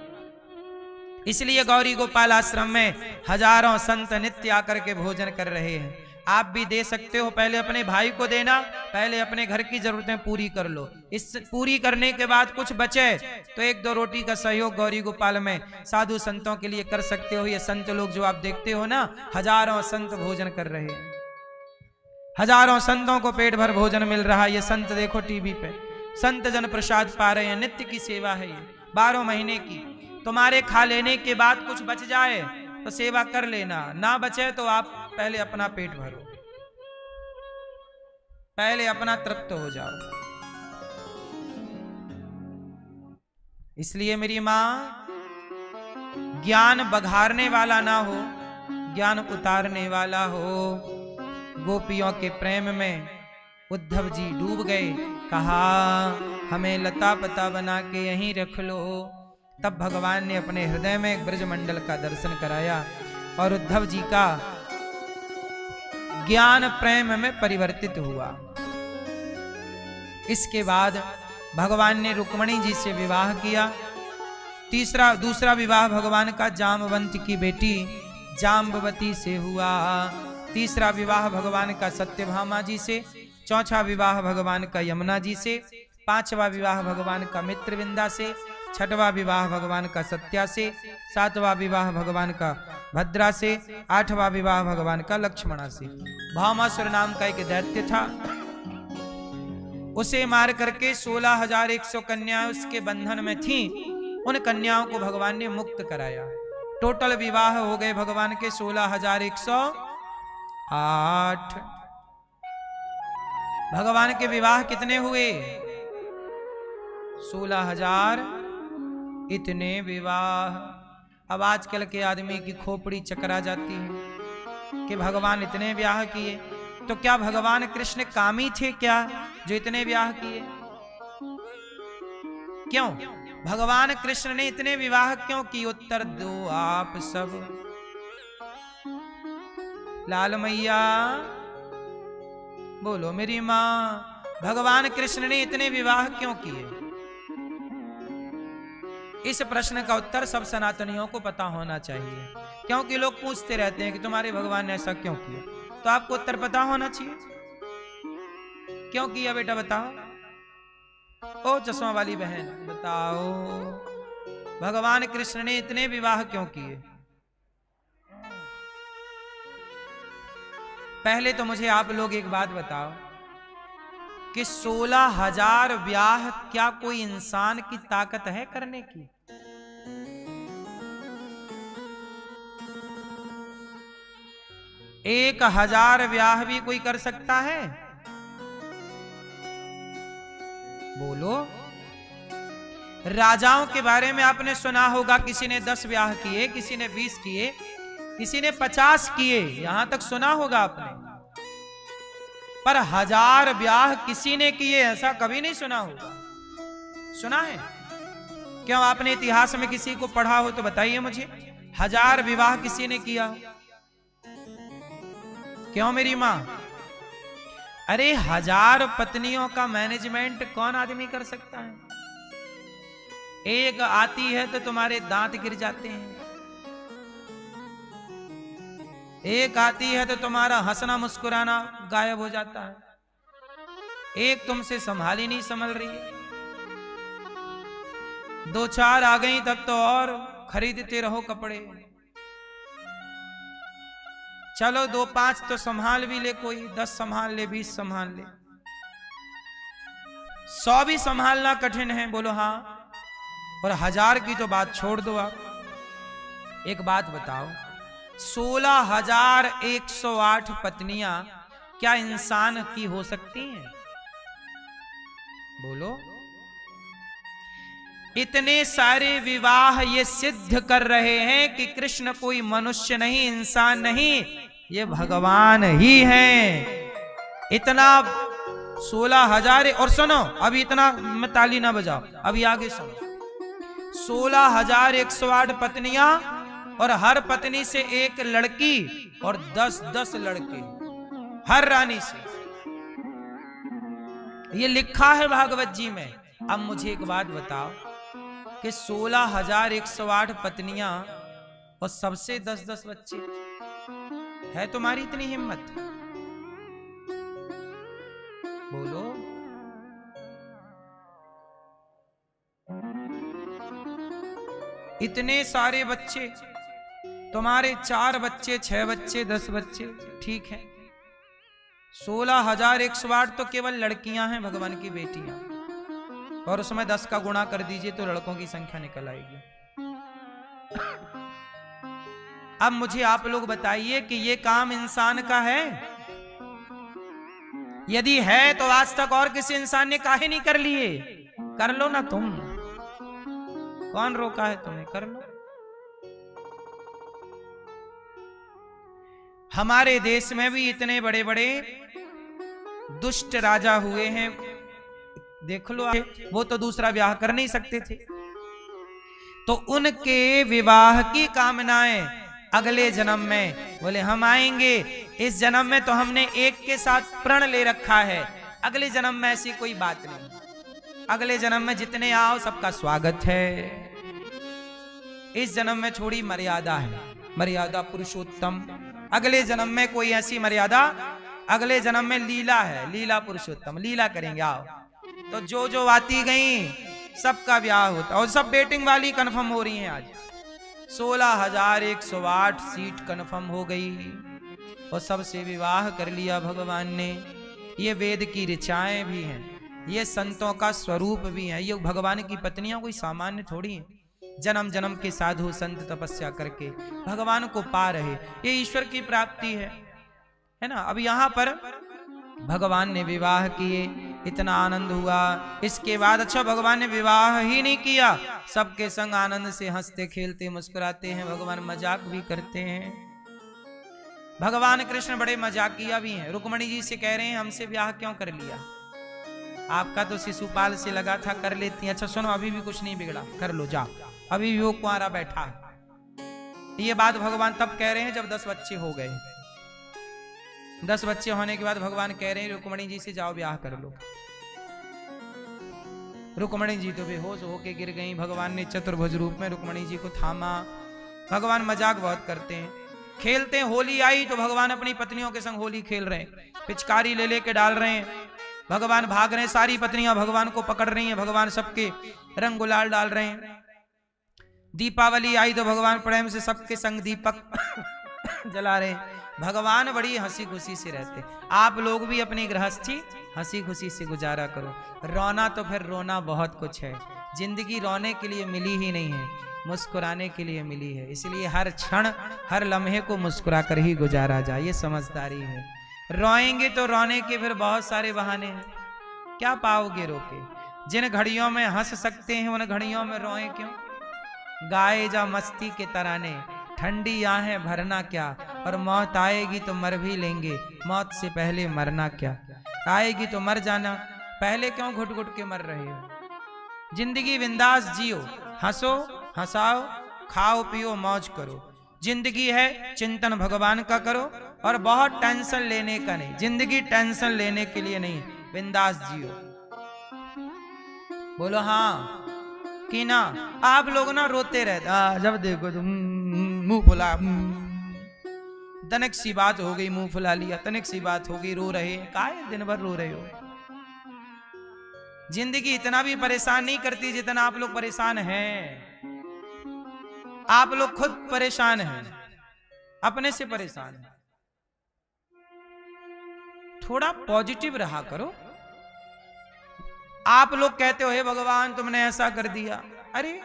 इसलिए गौरी गोपाल आश्रम में हजारों संत नित्य आकर के भोजन कर रहे हैं। आप भी दे सकते हो, पहले अपने भाई को देना, पहले अपने घर की जरूरतें पूरी कर लो। इस पूरी करने के बाद कुछ बचे तो एक दो रोटी का सहयोग गौरी गोपाल में साधु संतों के लिए कर सकते हो। ये संत लोग जो आप देखते हो ना, हजारों संत भोजन कर रहे हैं, हजारों संतों को पेट भर भोजन मिल रहा है। ये संत देखो टीवी पे, संत जन प्रसाद पा रहे हैं। नित्य की सेवा है ये, 12 महीने की। तुम्हारे खा लेने के बाद कुछ बच जाए तो सेवा कर लेना, ना बचे तो आप पहले अपना पेट भरो, पहले अपना तृप्त हो जाओ। इसलिए मेरी मां, ज्ञान बघारने वाला ना हो, ज्ञान उतारने वाला हो। गोपियों के प्रेम में उद्धव जी डूब गए, कहा हमें लता पता बना के यहीं रख लो। तब भगवान ने अपने हृदय में एक ब्रजमंडल का दर्शन कराया और उद्धव जी का ज्ञान प्रेम में परिवर्तित हुआ। इसके बाद भगवान ने रुक्मणी जी से विवाह किया। दूसरा विवाह भगवान का जामवंत की बेटी जाम्बवती से हुआ। तीसरा विवाह भगवान का सत्यभामा जी से। चौथा विवाह भगवान का यमुना जी से। पांचवा विवाह भगवान का मित्रविंदा से। छठवां विवाह भगवान का सत्या से। सातवां विवाह भगवान का भद्रा से। आठवां विवाह भगवान का लक्ष्मणा से। भामासुर नाम का एक दैत्य था, उसे मार करके 16,100 कन्याएं उसके बंधन में थीं। उन कन्याओं को भगवान ने मुक्त कराया। टोटल विवाह हो गए भगवान के 16,108। भगवान के विवाह कितने हुए? 16,000 इतने विवाह। अब आजकल के आदमी की खोपड़ी चकरा जाती है कि भगवान इतने ब्याह किए। तो क्या भगवान कृष्ण कामी थे क्या जो इतने ब्याह किए? क्यों भगवान कृष्ण ने इतने विवाह क्यों किए? उत्तर दो आप सब। लाल मैया बोलो मेरी मां, भगवान कृष्ण ने इतने विवाह क्यों किए? इस प्रश्न का उत्तर सब सनातनियों को पता होना चाहिए, क्योंकि लोग पूछते रहते हैं कि तुम्हारे भगवान ने ऐसा क्यों किया। तो आपको उत्तर पता होना चाहिए क्यों किया। बेटा बताओ, ओ चश्मा वाली बहन बताओ। भगवान कृष्ण ने इतने विवाह क्यों किए? पहले तो मुझे आप लोग एक बात बताओ कि 16,000 ब्याह क्या कोई इंसान की ताकत है करने की? एक 1000 ब्याह भी कोई कर सकता है? बोलो। राजाओं के बारे में आपने सुना होगा, किसी ने 10 ब्याह किए, किसी ने 20 किए, किसी ने 50 किए, यहां तक सुना होगा आपने। पर 1000 ब्याह किसी ने किए ऐसा कभी नहीं सुना होगा। सुना है? क्यों, आपने इतिहास में किसी को पढ़ा हो तो बताइए मुझे। 1000 विवाह किसी ने किया? क्यों मेरी मां? अरे 1000 पत्नियों का मैनेजमेंट कौन आदमी कर सकता है? एक आती है तो तुम्हारे दांत गिर जाते हैं, एक आती है तो तुम्हारा हंसना मुस्कुराना गायब हो जाता है, एक तुमसे संभाल ही नहीं संभल रही है, 2-4 आ गई तब तो और खरीदते रहो कपड़े। चलो 2-5 तो संभाल भी ले कोई, 10 संभाल ले, 20 संभाल ले, 100 भी संभालना कठिन है। बोलो हाँ। और 1000 की तो बात छोड़ दो आप। एक बात बताओ, 16,108 पत्नियां क्या इंसान की हो सकती हैं? बोलो। इतने सारे विवाह ये सिद्ध कर रहे हैं कि कृष्ण कोई मनुष्य नहीं, इंसान नहीं, ये भगवान ही हैं। इतना 16,000। और सुनो, अभी इतना मैं ताली ना बजाओ, अभी आगे सुनो। 16,108 पत्नियां और हर पत्नी से एक लड़की और 10-10 लड़के हर रानी से, ये लिखा है भागवत जी में। अब मुझे एक बात बताओ कि 16,108 पत्नियां और सबसे 10-10 बच्चे, है तुम्हारी इतनी हिम्मत? बोलो। इतने सारे बच्चे, तुम्हारे 4 बच्चे, 6 बच्चे, 10 बच्चे, ठीक है। 16,108 तो केवल लड़कियां हैं, भगवान की बेटियां, और उसमें 10 का गुणा कर दीजिए तो लड़कों की संख्या निकल आएगी। अब मुझे आप लोग बताइए कि ये काम इंसान का है? यदि है तो आज तक और किसी इंसान ने काहे नहीं कर लिए? कर लो ना तुम, कौन रोका है तुम्हें? कर लो। हमारे देश में भी इतने बड़े बड़े दुष्ट राजा हुए हैं, देख लो। वो तो दूसरा ब्याह कर नहीं सकते थे, तो उनके विवाह की कामनाएं अगले जन्म में बोले हम आएंगे, इस जन्म में तो हमने एक के साथ प्रण ले रखा है, अगले जन्म में ऐसी कोई बात नहीं, अगले जन्म में जितने आओ सबका स्वागत है। इस जन्म में थोड़ी मर्यादा है, मर्यादा पुरुषोत्तम। अगले जन्म में कोई ऐसी मर्यादा, अगले जन्म में लीला है, लीला पुरुषोत्तम, लीला करेंगे आओ। तो जो जो आती गई सबका ब्याह होता, और सब बेटिंग वाली कंफर्म हो रही हैं। आज 16,108 सीट कंफर्म हो गई और सबसे विवाह कर लिया भगवान ने। ये वेद की ऋचाएं भी हैं, ये संतों का स्वरूप भी है। ये भगवान की पत्नियां कोई सामान्य थोड़ी हैं, जन्म जन्म के साधु संत तपस्या करके भगवान को पा रहे, ये ईश्वर की प्राप्ति है ना। अब यहां पर भगवान ने विवाह किए, इतना आनंद हुआ। इसके बाद अच्छा भगवान ने विवाह ही नहीं किया, सबके संग आनंद से हंसते खेलते मुस्कुराते हैं, भगवान मजाक भी करते हैं। भगवान कृष्ण बड़े मजाकिया भी हैं। रुक्मणी जी से कह रहे हैं हमसे ब्याह क्यों कर लिया, आपका तो शिशुपाल से लगा था, कर लेती। अच्छा सुनो, अभी भी कुछ नहीं बिगड़ा, कर लो जाओ, अभी भी वो कुंवारा बैठा है। ये बात भगवान तब कह रहे हैं जब 10 बच्चे हो गए। 10 बच्चे होने के बाद भगवान कह रहे हैं रुक्मणी जी से जाओ ब्याह कर लो। रुक्मणी जी तो बेहोश होके गिर गई। भगवान ने चतुर्भुज रूप में रुक्मणी जी को थामा। भगवान मजाक बहुत करते हैं, खेलते हैं। होली आई तो भगवान अपनी पत्नियों के संग होली खेल रहे हैं, पिचकारी ले लेके डाल रहे हैं। भगवान भाग रहे हैं, सारी पत्नियां भगवान को पकड़ रही हैं, भगवान सबके रंग गुलाल डाल रहे हैं। दीपावली आई तो भगवान प्रेम से सबके संग दीपक जला रहे। भगवान बड़ी हंसी खुशी से रहते। आप लोग भी अपनी गृहस्थी हंसी खुशी से गुजारा करो। रोना तो फिर रोना बहुत कुछ है। जिंदगी रोने के लिए मिली ही नहीं है, मुस्कुराने के लिए मिली है। इसलिए हर क्षण हर लम्हे को मुस्कुरा कर ही गुजारा जाए, ये समझदारी है। रोएंगे तो रोने के फिर बहुत सारे बहाने हैं, क्या पाओगे रोके। जिन घड़ियों में हंस सकते हैं उन घड़ियों में रोए क्यों। गाए जा मस्ती के तराने, ठंडी आहें भरना क्या। और मौत आएगी तो मर भी लेंगे, मौत से पहले मरना क्या। आएगी तो मर जाना, पहले क्यों घुट घुट के मर रहे हो। जिंदगी बिंदास जियो, हंसो हंसाओ, खाओ पियो मौज करो। जिंदगी है चिंतन भगवान का करो, और बहुत टेंशन लेने का नहीं। जिंदगी टेंशन लेने के लिए नहीं, बिंदास जियो। बोलो हाँ कि ना। आप लोग ना रोते रहते, जब देखो तुम मुंह फुला, तनिक सी बात हो गई मुंह फुला लिया, तनिक सी बात हो गई रो रहे। काहे दिन भर रो रहे हो। जिंदगी इतना भी परेशान नहीं करती जितना आप लोग परेशान हैं। आप लोग खुद परेशान हैं, अपने से परेशान हैं। थोड़ा पॉजिटिव रहा करो। आप लोग कहते हो हे भगवान तुमने ऐसा कर दिया। अरे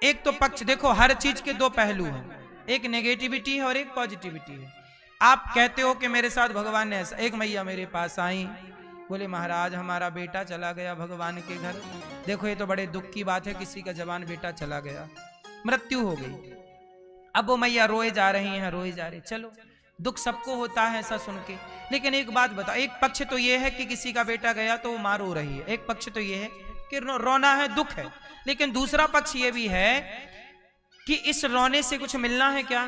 एक तो पक्ष देखो, हर चीज के दो पहलू हैं, एक नेगेटिविटी है और एक पॉजिटिविटी है। आप कहते हो कि मेरे साथ भगवान ने ऐसा। एक मैया मेरे पास आई, बोले महाराज हमारा बेटा चला गया भगवान के घर। देखो ये तो बड़े दुख की बात है, किसी का जवान बेटा चला गया, मृत्यु हो गई। अब वो मैया रोए जा रही हैं, रोए जा रही। चलो दुख सबको होता है ऐसा सुन के, लेकिन एक बात बताओ, एक पक्ष तो ये है कि किसी का बेटा गया तो वो मां रो रही है, एक पक्ष तो ये है कि रोना है, दुख है। लेकिन दूसरा पक्ष ये भी है कि इस रोने से कुछ मिलना है क्या।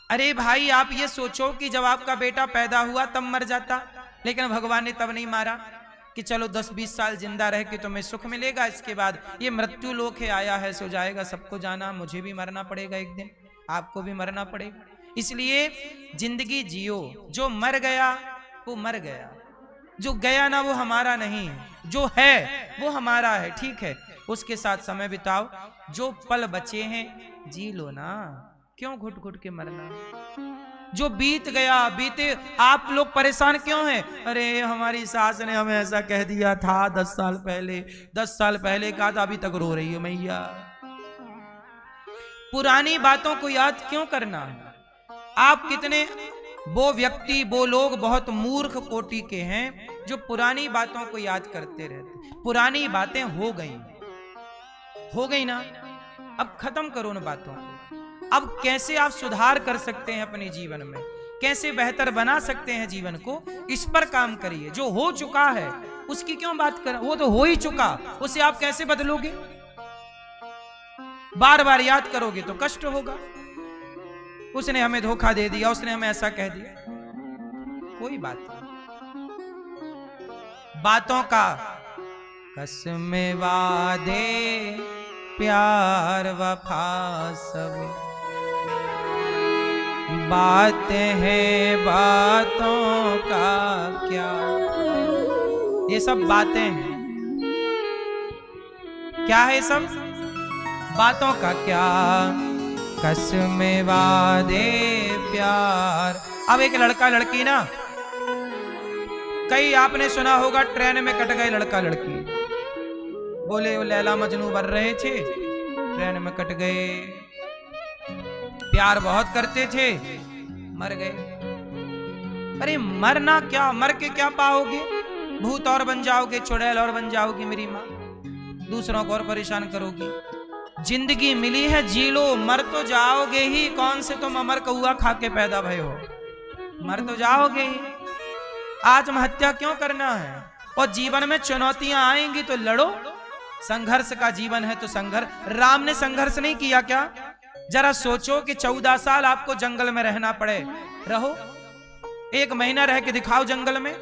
अरे भाई आप ये सोचो कि जब आपका बेटा पैदा हुआ तब मर जाता, लेकिन भगवान ने तब नहीं मारा कि चलो 10-20 साल जिंदा रह के तुम्हें सुख मिलेगा, इसके बाद ये मृत्यु लोक है, आया है सो जाएगा, सबको जाना, मुझे भी मरना पड़ेगा एक दिन, आपको भी मरना पड़ेगा। इसलिए जिंदगी जियो। जो मर गया वो मर गया, जो गया ना वो हमारा नहीं है, जो है वो हमारा है, ठीक है, उसके साथ समय बिताओ। जो पल बचे हैं जी लो ना, क्यों घुट घुट के मरना। जो बीत गया बीते। आप लोग परेशान क्यों हैं। अरे हमारी सास ने हमें ऐसा कह दिया था 10 साल पहले, 10 साल पहले कहा था, अभी तक रो रही हो मैया। पुरानी बातों को याद क्यों करना। आप कितने वो व्यक्ति वो लोग बहुत मूर्ख कोटि के हैं जो पुरानी बातों को याद करते रहते। पुरानी बातें हो गई ना, अब खत्म करो उन बातों को। अब कैसे आप सुधार कर सकते हैं अपने जीवन में, कैसे बेहतर बना सकते हैं जीवन को, इस पर काम करिए। जो हो चुका है उसकी क्यों बात कर, वो तो हो ही चुका, उसे आप कैसे बदलोगे। बार बार याद करोगे तो कष्ट होगा। उसने हमें धोखा दे दिया, उसने हमें ऐसा कह दिया, कोई बात नहीं। बातों का कसम वादे प्यार वफा सब बातें हैं, बातों का क्या। ये सब बातें हैं, क्या है सब बातों का क्या। कसम वादे प्यार। अब एक लड़का लड़की ना, कई आपने सुना होगा ट्रेन में कट गए लड़का लड़की, बोले वो लैला मजनू बन रहे थे, ट्रेन में कट गए, प्यार बहुत करते थे, मर गए। अरे मरना क्या, मर के क्या पाओगे। भूत और बन जाओगे, चुड़ैल और बन जाओगी मेरी माँ, दूसरों को और परेशान करोगी। जिंदगी मिली है जी लो, मर तो जाओगे ही। कौन से तुम अमर कौआ खा के पैदा भय हो, मर तो जाओगे ही। आत्महत्या क्यों करना है। और जीवन में चुनौतियां आएंगी तो लड़ो, संघर्ष का जीवन है तो संघर्ष। राम ने संघर्ष नहीं किया क्या। जरा सोचो कि 14 साल आपको जंगल में रहना पड़े, रहो। 1 महीना रह के दिखाओ जंगल में,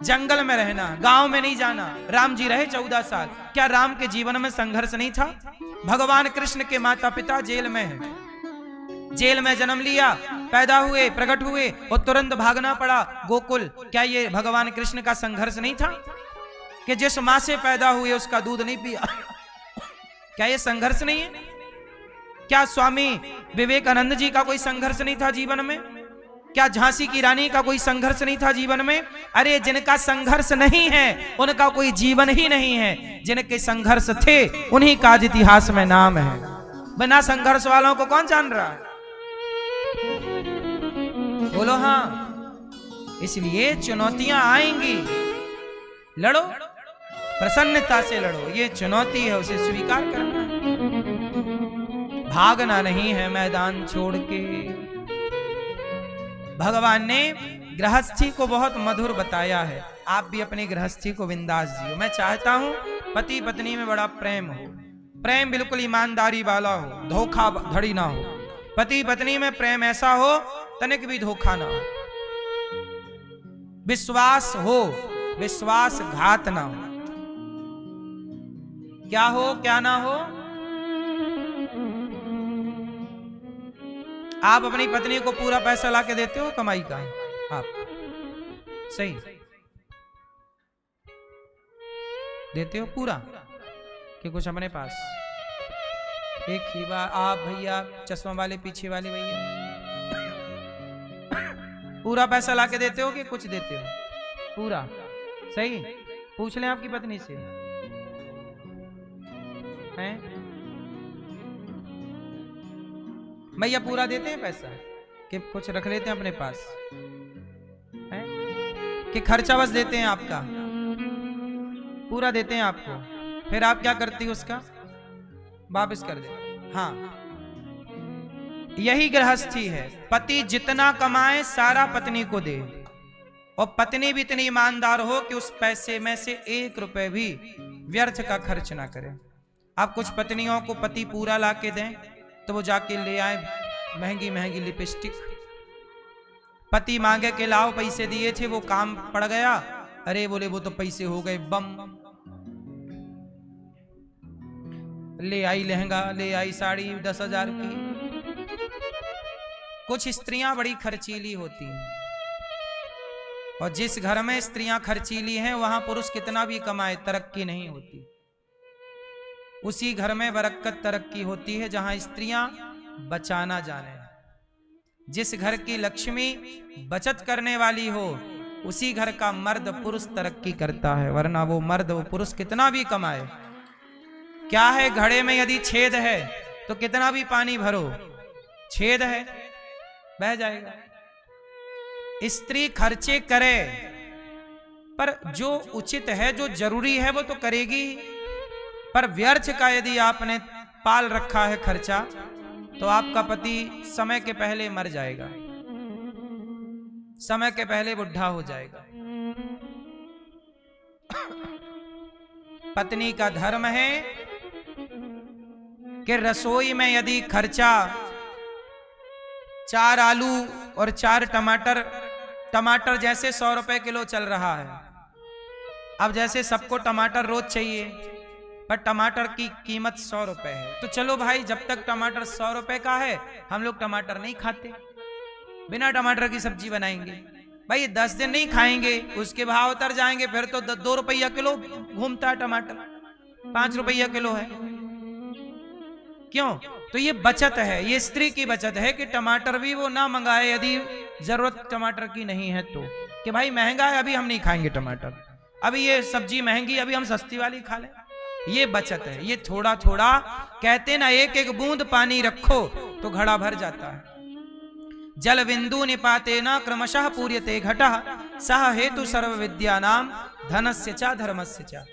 जंगल में रहना, गांव में नहीं जाना। राम जी रहे 14 साल, क्या राम के जीवन में संघर्ष नहीं था। भगवान कृष्ण के माता पिता जेल में हैं, जेल में जन्म लिया, पैदा हुए, प्रकट हुए और तुरंत भागना पड़ा गोकुल, क्या ये भगवान कृष्ण का संघर्ष नहीं था। कि जिस मां से पैदा हुए उसका दूध नहीं पिया। क्या ये संघर्ष नहीं है? क्या स्वामी विवेकानंद जी का कोई संघर्ष नहीं था जीवन में? क्या झांसी की रानी का कोई संघर्ष नहीं था जीवन में? अरे जिनका संघर्ष नहीं है उनका कोई जीवन ही नहीं है, जिनके संघर्ष थे उन्हीं का आज इतिहास में नाम है। बिना संघर्ष वालों को कौन जान रहा है? बोलो हाँ। इसलिए चुनौतियां आएंगी, लड़ो, प्रसन्नता से लड़ो। ये चुनौती है, उसे स्वीकार करना है। भागना नहीं है मैदान छोड़ के। भगवान ने गृहस्थी को बहुत मधुर बताया है। आप भी अपनी गृहस्थी को बिंदास जियो। मैं चाहता हूं पति पत्नी में बड़ा प्रेम हो, प्रेम बिल्कुल ईमानदारी वाला हो, धोखा धड़ी ना हो। पति पत्नी में प्रेम ऐसा हो तनिक भी धोखा ना हो, विश्वास हो, विश्वासघात ना हो। क्या हो क्या ना हो? आप अपनी पत्नी को पूरा पैसा लाके देते हो कमाई का? आप सही देते हो पूरा कि कुछ अपने पास? एक ही बार आप भैया चश्मा वाले पीछे वाले भैया पूरा पैसा लाके देते हो कि कुछ देते हो? पूरा। सही। पूछ लें आपकी पत्नी से, हैं भैया पूरा देते हैं पैसा कि कुछ रख लेते हैं अपने पास? हैं कि खर्चा बस देते हैं आपका? पूरा देते हैं आपको, फिर आप क्या करती हो? उसका वापस कर दे। हाँ, यही गृहस्थी है। पति जितना कमाए सारा पत्नी को दे, और पत्नी भी इतनी ईमानदार हो कि उस पैसे में से 1 रुपए भी व्यर्थ का खर्च ना करे। आप कुछ पत्नियों को पति पूरा ला के दें तो वो जाके ले आए महंगी महंगी लिपस्टिक। पति मांगे के लाओ, पैसे दिए थे वो काम पड़ गया, अरे बोले वो तो पैसे हो गए बम। ले आई लहंगा, ले आई साड़ी 10,000 की। कुछ स्त्रियां बड़ी खर्चीली होती हैं, और जिस घर में स्त्रियां खर्चीली हैं वहां पुरुष कितना भी कमाए तरक्की नहीं होती। उसी घर में बरकत तरक्की होती है जहां स्त्रियां बचाना जाने। जिस घर की लक्ष्मी बचत करने वाली हो उसी घर का मर्द पुरुष तरक्की करता है, वरना वो मर्द वो पुरुष कितना भी कमाए, क्या है घड़े में यदि छेद है तो कितना भी पानी भरो, छेद है बह जाएगा। स्त्री खर्चे करे, पर जो उचित है जो जरूरी है वो तो करेगी। पर व्यर्थ का यदि आपने पाल रखा है खर्चा तो आपका पति समय के पहले मर जाएगा, समय के पहले बुढ़ा हो जाएगा। पत्नी का धर्म है कि रसोई में यदि खर्चा 4 आलू और 4 टमाटर, टमाटर जैसे 100 रुपए किलो चल रहा है। अब जैसे सबको टमाटर रोज चाहिए, पर टमाटर की कीमत 100 रुपए है, तो चलो भाई जब तक टमाटर 100 रुपए का है हम लोग टमाटर नहीं खाते, बिना टमाटर की सब्जी बनाएंगे। भाई 10 दिन नहीं खाएंगे, उसके भाव उतर जाएंगे, फिर तो 2 रुपया किलो घूमता है टमाटर, 5 रुपया किलो है। क्यों? तो ये बचत है, ये स्त्री की बचत है कि टमाटर भी वो ना मंगाए यदि जरूरत टमाटर की नहीं है तो, कि भाई महंगा है अभी हम नहीं खाएंगे टमाटर, अभी ये सब्जी महंगी अभी हम सस्ती वाली खा लें। ये बचत है। ये थोड़ा थोड़ा कहते ना, एक एक बूंद पानी रखो तो घड़ा भर जाता है। जल बिंदु निपाते न क्रमशः पूर्यते घटः सह हेतु सर्व विद्या नाम धनस्य च धर्मस्य च।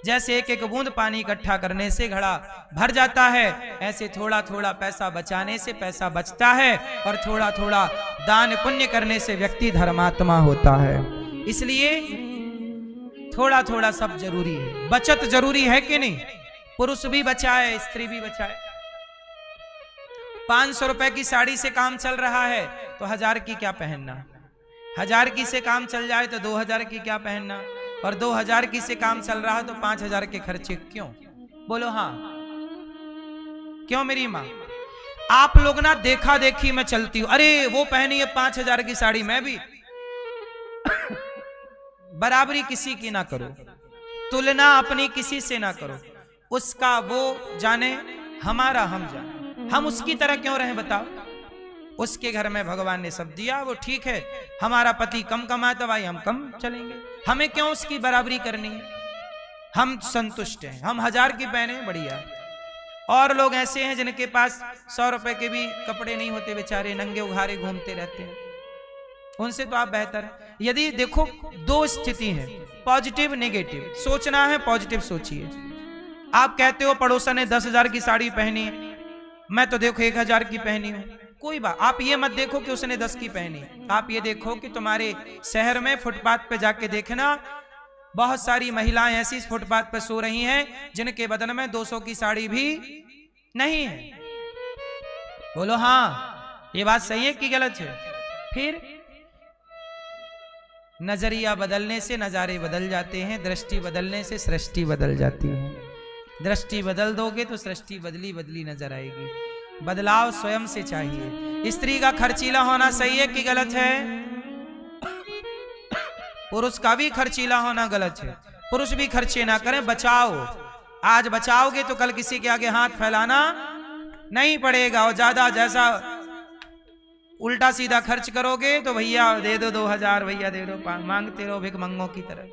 जैसे एक एक बूंद पानी इकट्ठा करने से घड़ा भर जाता है, ऐसे थोड़ा थोड़ा पैसा बचाने से पैसा बचता है, और थोड़ा थोड़ा दान पुण्य करने से व्यक्ति धर्मात्मा होता है। इसलिए थोड़ा थोड़ा सब जरूरी है। बचत जरूरी है कि नहीं? पुरुष भी बचाए, स्त्री भी बचाए। 500 रुपए की साड़ी से काम चल रहा है तो 1000 की क्या पहनना, 1000 की से काम चल जाए तो 2000 की क्या पहनना, और 2000 की से काम चल रहा है तो 5000 के खर्चे क्यों? बोलो हाँ क्यों मेरी माँ? आप लोग ना देखा देखी में चलती हो, अरे वो पहनी है 5000 की साड़ी मैं भी। बराबरी किसी की ना करो। तुलना अपनी किसी से ना करो, उसका वो जाने, हमारा हम जाने। हम उसकी तरह क्यों रहें बताओ? उसके घर में भगवान ने सब दिया, वो ठीक है। हमारा पति कम कमाए तो भाई हम कम चलेंगे, हमें क्यों उसकी बराबरी करनी है? हम संतुष्ट हैं, हम 1000 की पहने बढ़िया। और लोग ऐसे हैं जिनके पास 100 रुपए के भी कपड़े नहीं होते, बेचारे नंगे उघारे घूमते रहते हैं, उनसे तो आप बेहतर है। यदि देखो, दो स्थिति है, पॉजिटिव नेगेटिव। सोचना है पॉजिटिव सोचिए। आप कहते हो पड़ोसन ने 10,000 की साड़ी पहनी है, मैं तो देखो 1,000 की पहनी हूं, कोई बात। आप ये मत देखो कि उसने 10 की पहनी, आप ये देखो कि तुम्हारे शहर में फुटपाथ पे जाके देखना, बहुत सारी महिलाएं ऐसी फुटपाथ पे सो रही हैं जिनके बदन में 200 की साड़ी भी नहीं है। बोलो हाँ, ये बात सही है कि गलत है? फिर नजरिया बदलने से नजारे बदल जाते हैं, दृष्टि बदलने से सृष्टि बदल जाती है। दृष्टि बदल दोगे तो सृष्टि बदली बदली नजर आएगी। बदलाव स्वयं से चाहिए। स्त्री का खर्चीला होना सही है कि गलत है? पुरुष का भी खर्चीला होना गलत है। पुरुष भी खर्चे ना करें, बचाओ। आज बचाओगे तो कल किसी के आगे हाथ फैलाना नहीं पड़ेगा। और ज्यादा जैसा उल्टा सीधा खर्च करोगे तो भैया दे दो 2000, भैया दे दो, मांगते रहो भिखमंगों की तरह।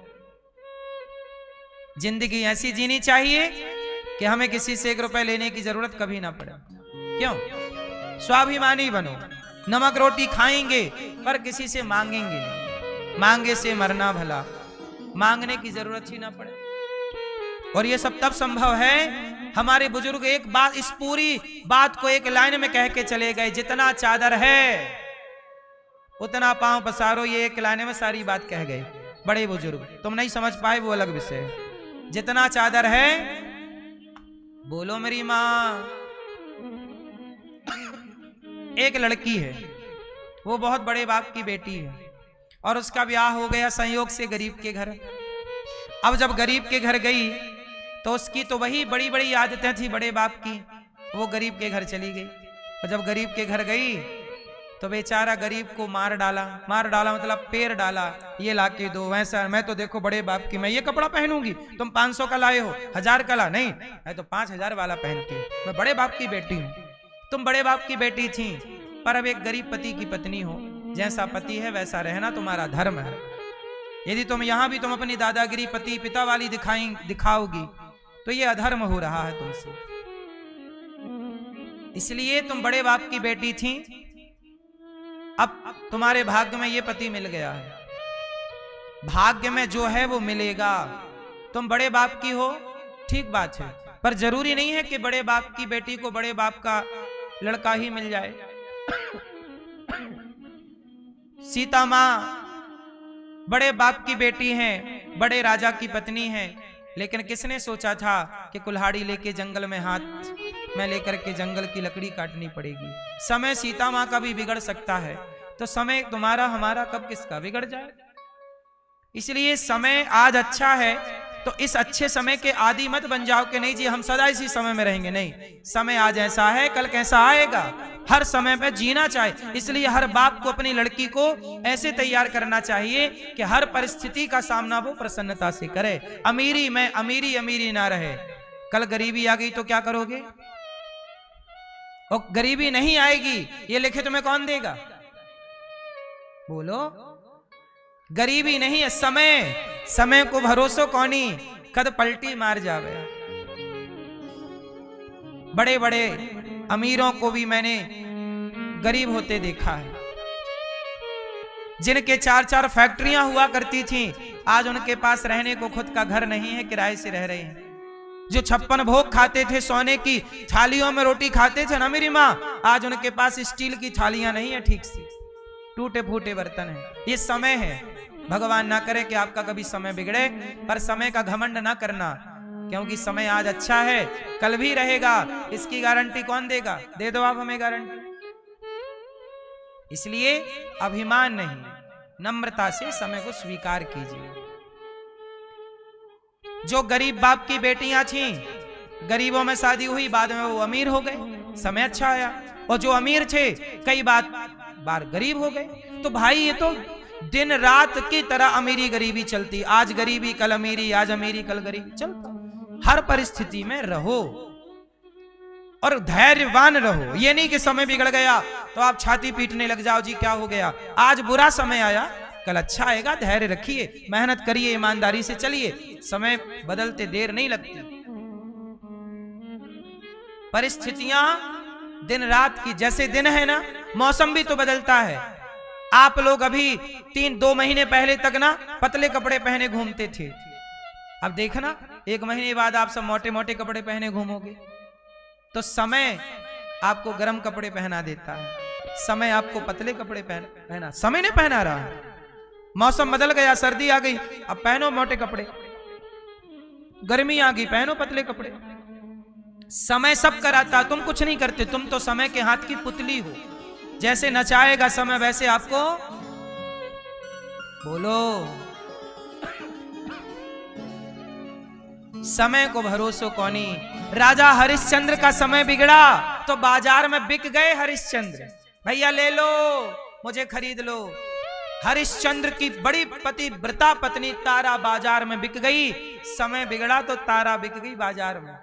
जिंदगी ऐसी जीनी चाहिए कि हमें किसी से 1 रुपए लेने की जरूरत कभी ना पड़े। क्यों? स्वाभिमानी बनो। नमक रोटी खाएंगे पर किसी से मांगेंगे नहीं। मांगे से मरना भला, मांगने की जरूरत ही ना पड़े। और ये सब तब संभव है, हमारे बुजुर्ग एक बात, इस पूरी बात को एक लाइन में कह के चले गए, जितना चादर है उतना पांव पसारो। ये एक लाइन में सारी बात कह गए बड़े बुजुर्ग। तुम नहीं समझ पाए वो अलग विषय है। जितना चादर है, बोलो मेरी माँ। एक लड़की है, वो बहुत बड़े बाप की बेटी है और उसका ब्याह हो गया संयोग से गरीब के घर। अब जब गरीब के घर गई तो उसकी तो वही बड़ी बड़ी आदतें थी बड़े बाप की, वो गरीब के घर चली गई। और जब गरीब के घर गई तो बेचारा गरीब को मार डाला मतलब पैर डाला, ये लाके दो, वैसा। मैं तो देखो बड़े बाप की, मैं ये कपड़ा पहनूंगी, तुम 500 का लाए हो, 1000 का ला, नहीं मैं तो 5000 वाला पहनती हूँ, मैं बड़े बाप की बेटी हूँ। तुम बड़े बाप की बेटी थी, पर अब एक गरीब पति की पत्नी हो। जैसा पति है वैसा रहना तुम्हारा धर्म है। यदि तुम यहां भी तुम अपनी दादागिरी पति पिता वाली दिखाओगी तो ये अधर्म हो रहा है तुमसे। इसलिए तुम बड़े बाप की बेटी थी, अब तुम्हारे भाग्य में ये पति मिल गया है। भाग्य में जो है वो मिलेगा। तुम बड़े बाप की हो, ठीक बात है, पर जरूरी नहीं है कि बड़े बाप की बेटी को बड़े बाप का लड़का ही मिल जाए। सीता मां बड़े बाप की बेटी हैं, बड़े राजा की पत्नी हैं, लेकिन किसने सोचा था कि कुल्हाड़ी लेके जंगल में हाथ में लेकर के जंगल की लकड़ी काटनी पड़ेगी। समय सीता मां का भी बिगड़ सकता है, तो समय तुम्हारा हमारा कब किसका बिगड़ जाए। इसलिए समय आज अच्छा है तो इस अच्छे समय के आदि मत बन जाओ कि नहीं जी हम सदा इसी समय में रहेंगे। नहीं, समय आज ऐसा है, कल कैसा आएगा। हर समय पे जीना चाहिए। इसलिए हर बाप को अपनी लड़की को ऐसे तैयार करना चाहिए कि हर परिस्थिति का सामना वो प्रसन्नता से करे। अमीरी में अमीरी ना रहे। कल गरीबी आ गई तो क्या करोगे? और गरीबी नहीं आएगी ये लिखे तुम्हें कौन देगा? बोलो। गरीबी नहीं है, समय को भरोसो कौनी कद पलटी मार जावे। बड़े बड़े अमीरों को भी मैंने गरीब होते देखा है। जिनके 4-4 फैक्ट्रियां हुआ करती थीं, आज उनके पास रहने को खुद का घर नहीं है, किराए से रह रहे हैं। जो 56 भोग खाते थे, सोने की थालियों में रोटी खाते थे ना मेरी माँ, आज उनके पास स्टील की थालियां नहीं है, ठीक से टूटे फूटे बर्तन है। ये समय है। भगवान ना करे कि आपका कभी समय बिगड़े, पर समय का घमंड ना करना, क्योंकि समय आज अच्छा है कल भी रहेगा। इसकी गारंटी कौन देगा? दे दो आप हमें गारंटी। इसलिए अभिमान नहीं, नम्रता से समय को स्वीकार कीजिए। जो गरीब बाप की बेटियां थीं, गरीबों में शादी हुई, बाद में वो अमीर हो गए, समय अच्छा आया। और जो अमीर थे कई बार गरीब हो गए। तो भाई ये तो दिन रात की तरह अमीरी गरीबी चलती, आज गरीबी कल अमीरी, आज अमीरी कल गरीबी, चलता। हर परिस्थिति में रहो और धैर्यवान रहो। ये नहीं कि समय बिगड़ गया तो आप छाती पीटने लग जाओ, जी क्या हो गया, आज बुरा समय आया कल अच्छा आएगा। धैर्य रखिए, मेहनत करिए, ईमानदारी से चलिए, समय बदलते देर नहीं लगती। परिस्थितियां दिन रात की, जैसे दिन है ना, मौसम भी तो बदलता है। आप लोग अभी 2 महीने पहले तक ना पतले कपड़े पहने घूमते थे, अब देखना 1 महीने बाद आप सब मोटे मोटे कपड़े पहने घूमोगे। तो समय आपको गर्म कपड़े पहना देता है, समय आपको पतले कपड़े पहना, समय ने पहना रहा है। मौसम बदल गया, सर्दी आ गई, अब पहनो मोटे कपड़े, गर्मी आ गई पहनो पतले कपड़े। समय सब कराता, तुम कुछ नहीं करते, तुम तो समय के हाथ की पुतली हो। जैसे नचाएगा समय वैसे आपको बोलो। समय को भरोसो कौनी। राजा हरिश्चंद्र का समय बिगड़ा तो बाजार में बिक गए हरिश्चंद्र, भैया ले लो, मुझे खरीद लो। हरिश्चंद्र की बड़ी पतिव्रता पत्नी तारा बाजार में बिक गई। समय बिगड़ा तो तारा बिक गई बाजार में,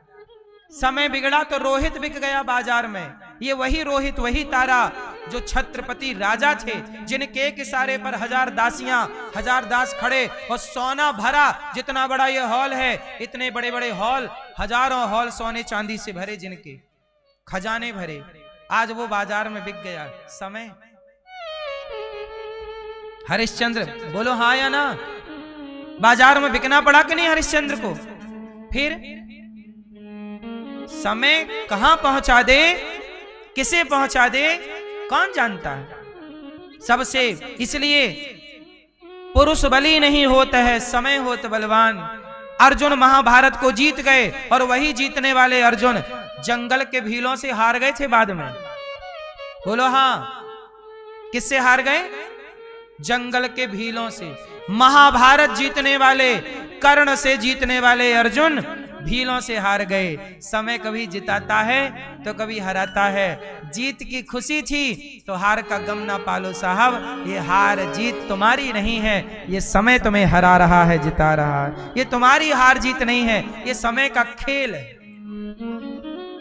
समय बिगड़ा तो रोहित बिक गया बाजार में। ये वही रोहित, वही तारा जो छत्रपति राजा थे, जिनके एक इशारे पर 1000 दासियां, 1000 दास खड़े और सोना भरा। जितना बड़ा ये हॉल है, इतने बड़े बड़े हॉल, हजारों हॉल सोने चांदी से भरे, जिनके खजाने भरे, आज वो बाजार में बिक गया। समय हरिश्चंद्र बोलो हाँ या ना, बाजार में बिकना पड़ा कि नहीं हरिश्चंद्र को। फिर समय कहां पहुंचा दे, किसे पहुंचा दे, कौन जानता है। सबसे इसलिए पुरुष बली नहीं होता है, समय होत बलवान। अर्जुन महाभारत को जीत गए और वही जीतने वाले अर्जुन जंगल के भीलों से हार गए थे बाद में। बोलो हाँ, किससे हार गए, जंगल के भीलों से। महाभारत जीतने वाले, कर्ण से जीतने वाले अर्जुन भीलों से हार गए। समय कभी जिताता है तो कभी हराता है। जीत की खुशी थी तो हार का गम ना पालो साहब, ये हार जीत तुम्हारी नहीं है, ये समय तुम्हें हरा रहा है, जिता रहा है। ये तुम्हारी हार जीत नहीं है, ये समय का खेल है।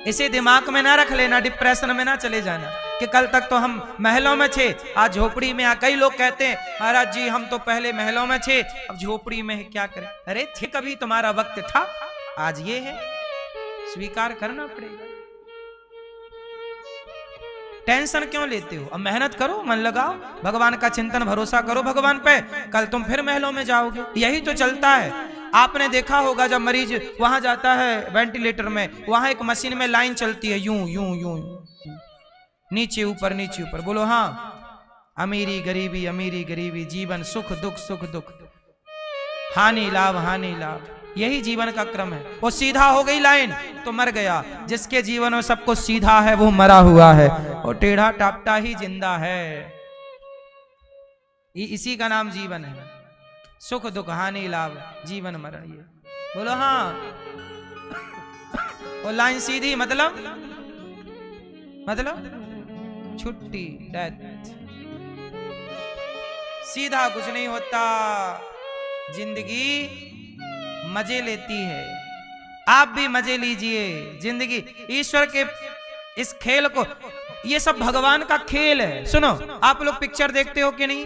इसे दिमाग में ना रख लेना, डिप्रेशन में ना चले जाना कि कल तक तो हम महलों में थे, आज झोपड़ी में। कई लोग कहते हैं महाराज जी हम तो पहले महलों में थे, अब झोपड़ी में है, क्या करें। अरे थे, कभी तुम्हारा वक्त था, आज ये है, स्वीकार करना पड़ेगा। टेंशन क्यों लेते हो, अब मेहनत करो, मन लगाओ, भगवान का चिंतन, भरोसा करो भगवान पे, कल तुम फिर महलों में जाओगे। यही तो चलता है। आपने देखा होगा जब मरीज वहां जाता है वेंटिलेटर में, वहां एक मशीन में लाइन चलती है, यूं यूं यूं, नीचे ऊपर नीचे ऊपर। बोलो हाँ, अमीरी गरीबी, अमीरी गरीबी, जीवन सुख दुख, सुख दुख, हानि लाभ, हानि लाभ, यही जीवन का क्रम है। वो सीधा हो गई लाइन तो मर गया, जिसके जीवन में सबको सीधा है वो मरा हुआ है, और टेढ़ा टापटा ही जिंदा है। इसी का नाम जीवन है, सुख दुख हानि लाभ, जीवन मरण। ये बोलो हाँ। वो लाइन सीधी मतलब छुट्टी, डेथ। सीधा कुछ नहीं होता, जिंदगी मजे लेती है। आप भी मजे लीजिए जिंदगी, ईश्वर के इस खेल को, ये सब भगवान का खेल है। सुनो, आप लोग पिक्चर देखते हो कि नहीं?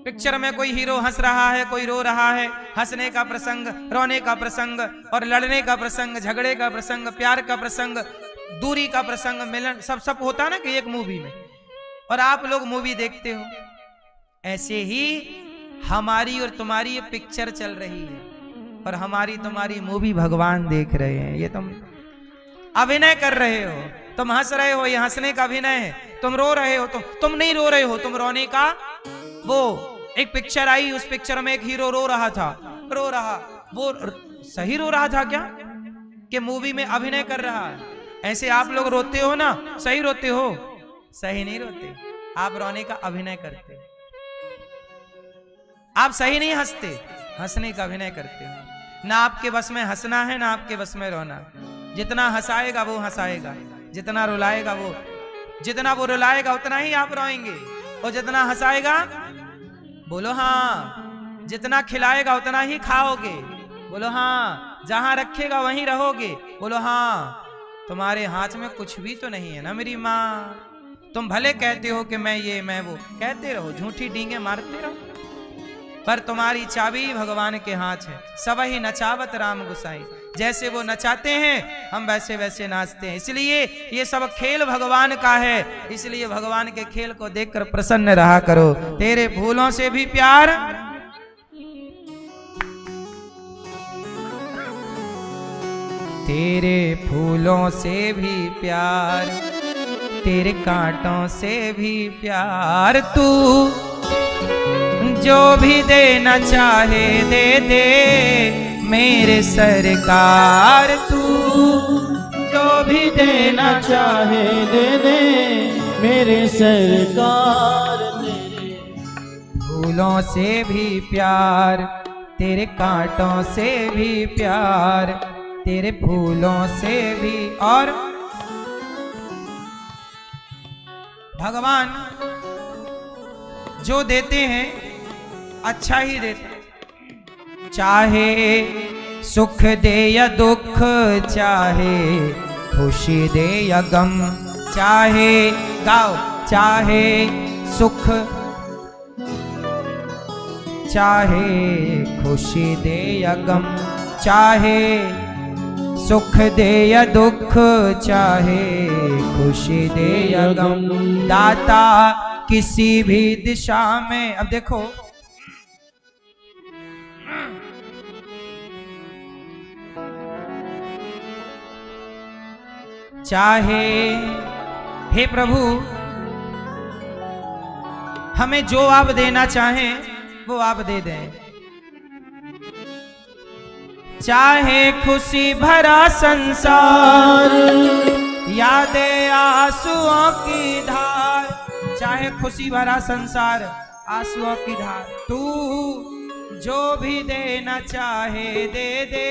पिक्चर में कोई हीरो हंस रहा है, कोई रो रहा है, हंसने का प्रसंग, रोने का प्रसंग, और लड़ने का प्रसंग, झगड़े का प्रसंग, प्यार का प्रसंग, दूरी का प्रसंग, मिलन, सब होता ना कि एक मूवी में। और आप लोग मूवी देखते हो। ऐसे ही हमारी और तुम्हारी ये पिक्चर चल रही है, और हमारी तुम्हारी मूवी भगवान देख रहे हैं। ये तुम अभिनय कर रहे हो, तुम हंस रहे हो, ये हंसने का अभिनय है। तुम रो रहे हो, तुम नहीं रो रहे हो, तुम रोने का। वो एक पिक्चर आई, उस पिक्चर में एक हीरो रो रहा था, रो रहा, वो सही रो रहा था क्या कि मूवी में अभिनय कर रहा है? ऐसे आप लोग रोते हो ना, सही रोते हो? सही नहीं रोते, आप रोने का अभिनय करते हो। आप सही नहीं हंसते, हंसने का अभिनय करते हो। ना आपके बस में हंसना है, ना आपके बस में रोना। जितना हंसाएगा वो हंसाएगा, जितना रुलाएगा वो रुलाएगा, उतना ही आप रोएंगे। और जितना हंसाएगा, बोलो हाँ। जितना खिलाएगा उतना ही खाओगे, बोलो हाँ। जहां रखेगा वहीं रहोगे, बोलो हाँ। तुम्हारे हाथ में कुछ भी तो नहीं है ना मेरी माँ। तुम भले कहते हो कि मैं ये मैं वो, कहते रहो, झूठी डींगे मारते रहो, पर तुम्हारी चाबी भगवान के हाथ है। सब ही नचावत राम गुसाई, जैसे वो नचाते हैं हम वैसे वैसे नाचते हैं। इसलिए ये सब खेल भगवान का है, इसलिए भगवान के खेल को देखकर प्रसन्न रहा करो। तेरे फूलों से भी प्यार, तेरे फूलों से भी प्यार, तेरे कांटों से भी प्यार। तू जो भी देना चाहे दे दे मेरे सरकार। तू जो भी देना चाहे दे दे मेरे सरकार। तेरे फूलों से भी प्यार, तेरे कांटों से भी प्यार, तेरे फूलों से भी। और भगवान जो देते हैं अच्छा ही देते हैं, चाहे सुख दे या दुख, चाहे खुशी दे या गम, चाहे गाओ, चाहे सुख, चाहे खुशी दे या गम, चाहे सुख दे या दुख, चाहे खुशी दे या गम, दाता किसी भी दिशा में। अब देखो, चाहे हे प्रभु हमें जो आप देना चाहें वो आप दे दें, चाहे खुशी भरा संसार, यादें आंसुओं की धार, चाहे खुशी भरा संसार, आंसुओं की धार। तू जो भी देना चाहे दे दे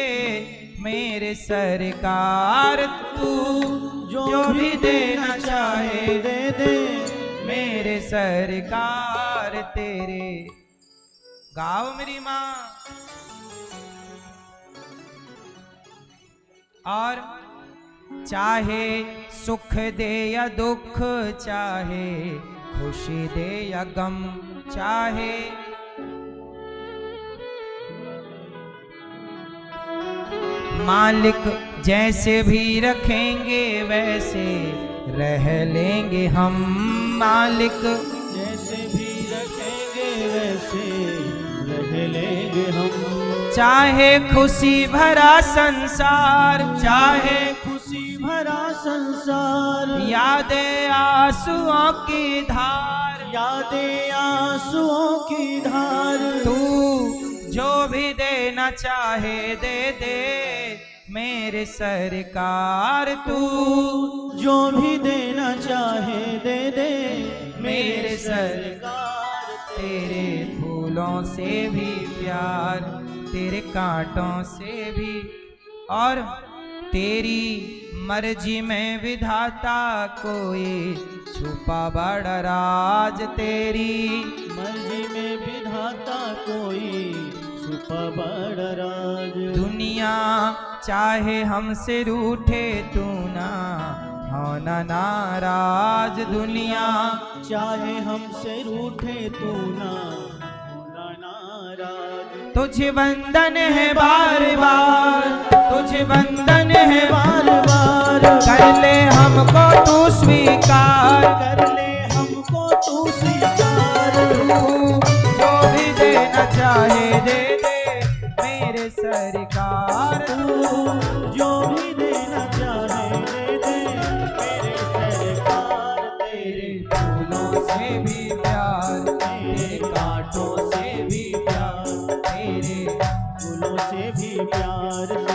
मेरे सरकार। तू जो भी देना चाहे दे दे मेरे सरकार। तेरे गाओ मेरी माँ। और चाहे सुख दे या दुख, चाहे खुशी दे या गम, चाहे मालिक जैसे भी रखेंगे वैसे रह लेंगे हम। मालिक जैसे भी रखेंगे वैसे रह लेंगे हम। चाहे खुशी भरा संसार, चाहे खुशी भरा संसार, यादें आंसुओं की धार, यादें आंसुओं की धार। तू जो भी देना चाहे दे दे मेरे सरकार। तू जो भी देना चाहे दे दे मेरे सरकार। तेरे फूलों से भी प्यार, तेरे कांटों से भी। और तेरी मर्जी में विधाता कोई छुपा बड़ा राज। तेरी मर्जी में विधाता कोई छुपा बड़ा राज। दुनिया चाहे हमसे रूठे तू ना होना नाराज। दुनिया चाहे हमसे रूठे तू ना होना नाराज। तुझे वंदन है बार बार, तुझे वंदन है बार बार। कर ले हमको तू स्वीकार, कर ले हमको तू स्वीकार। तू जो भी देना चाहे दे दे मेरे सरकार। तू जो भी देना चाहे दे दे मेरे सरकार। तेरे फूलों से भी प्यार, तेरे कांटों से भी प्यार, तेरे फूलों से भी प्यार।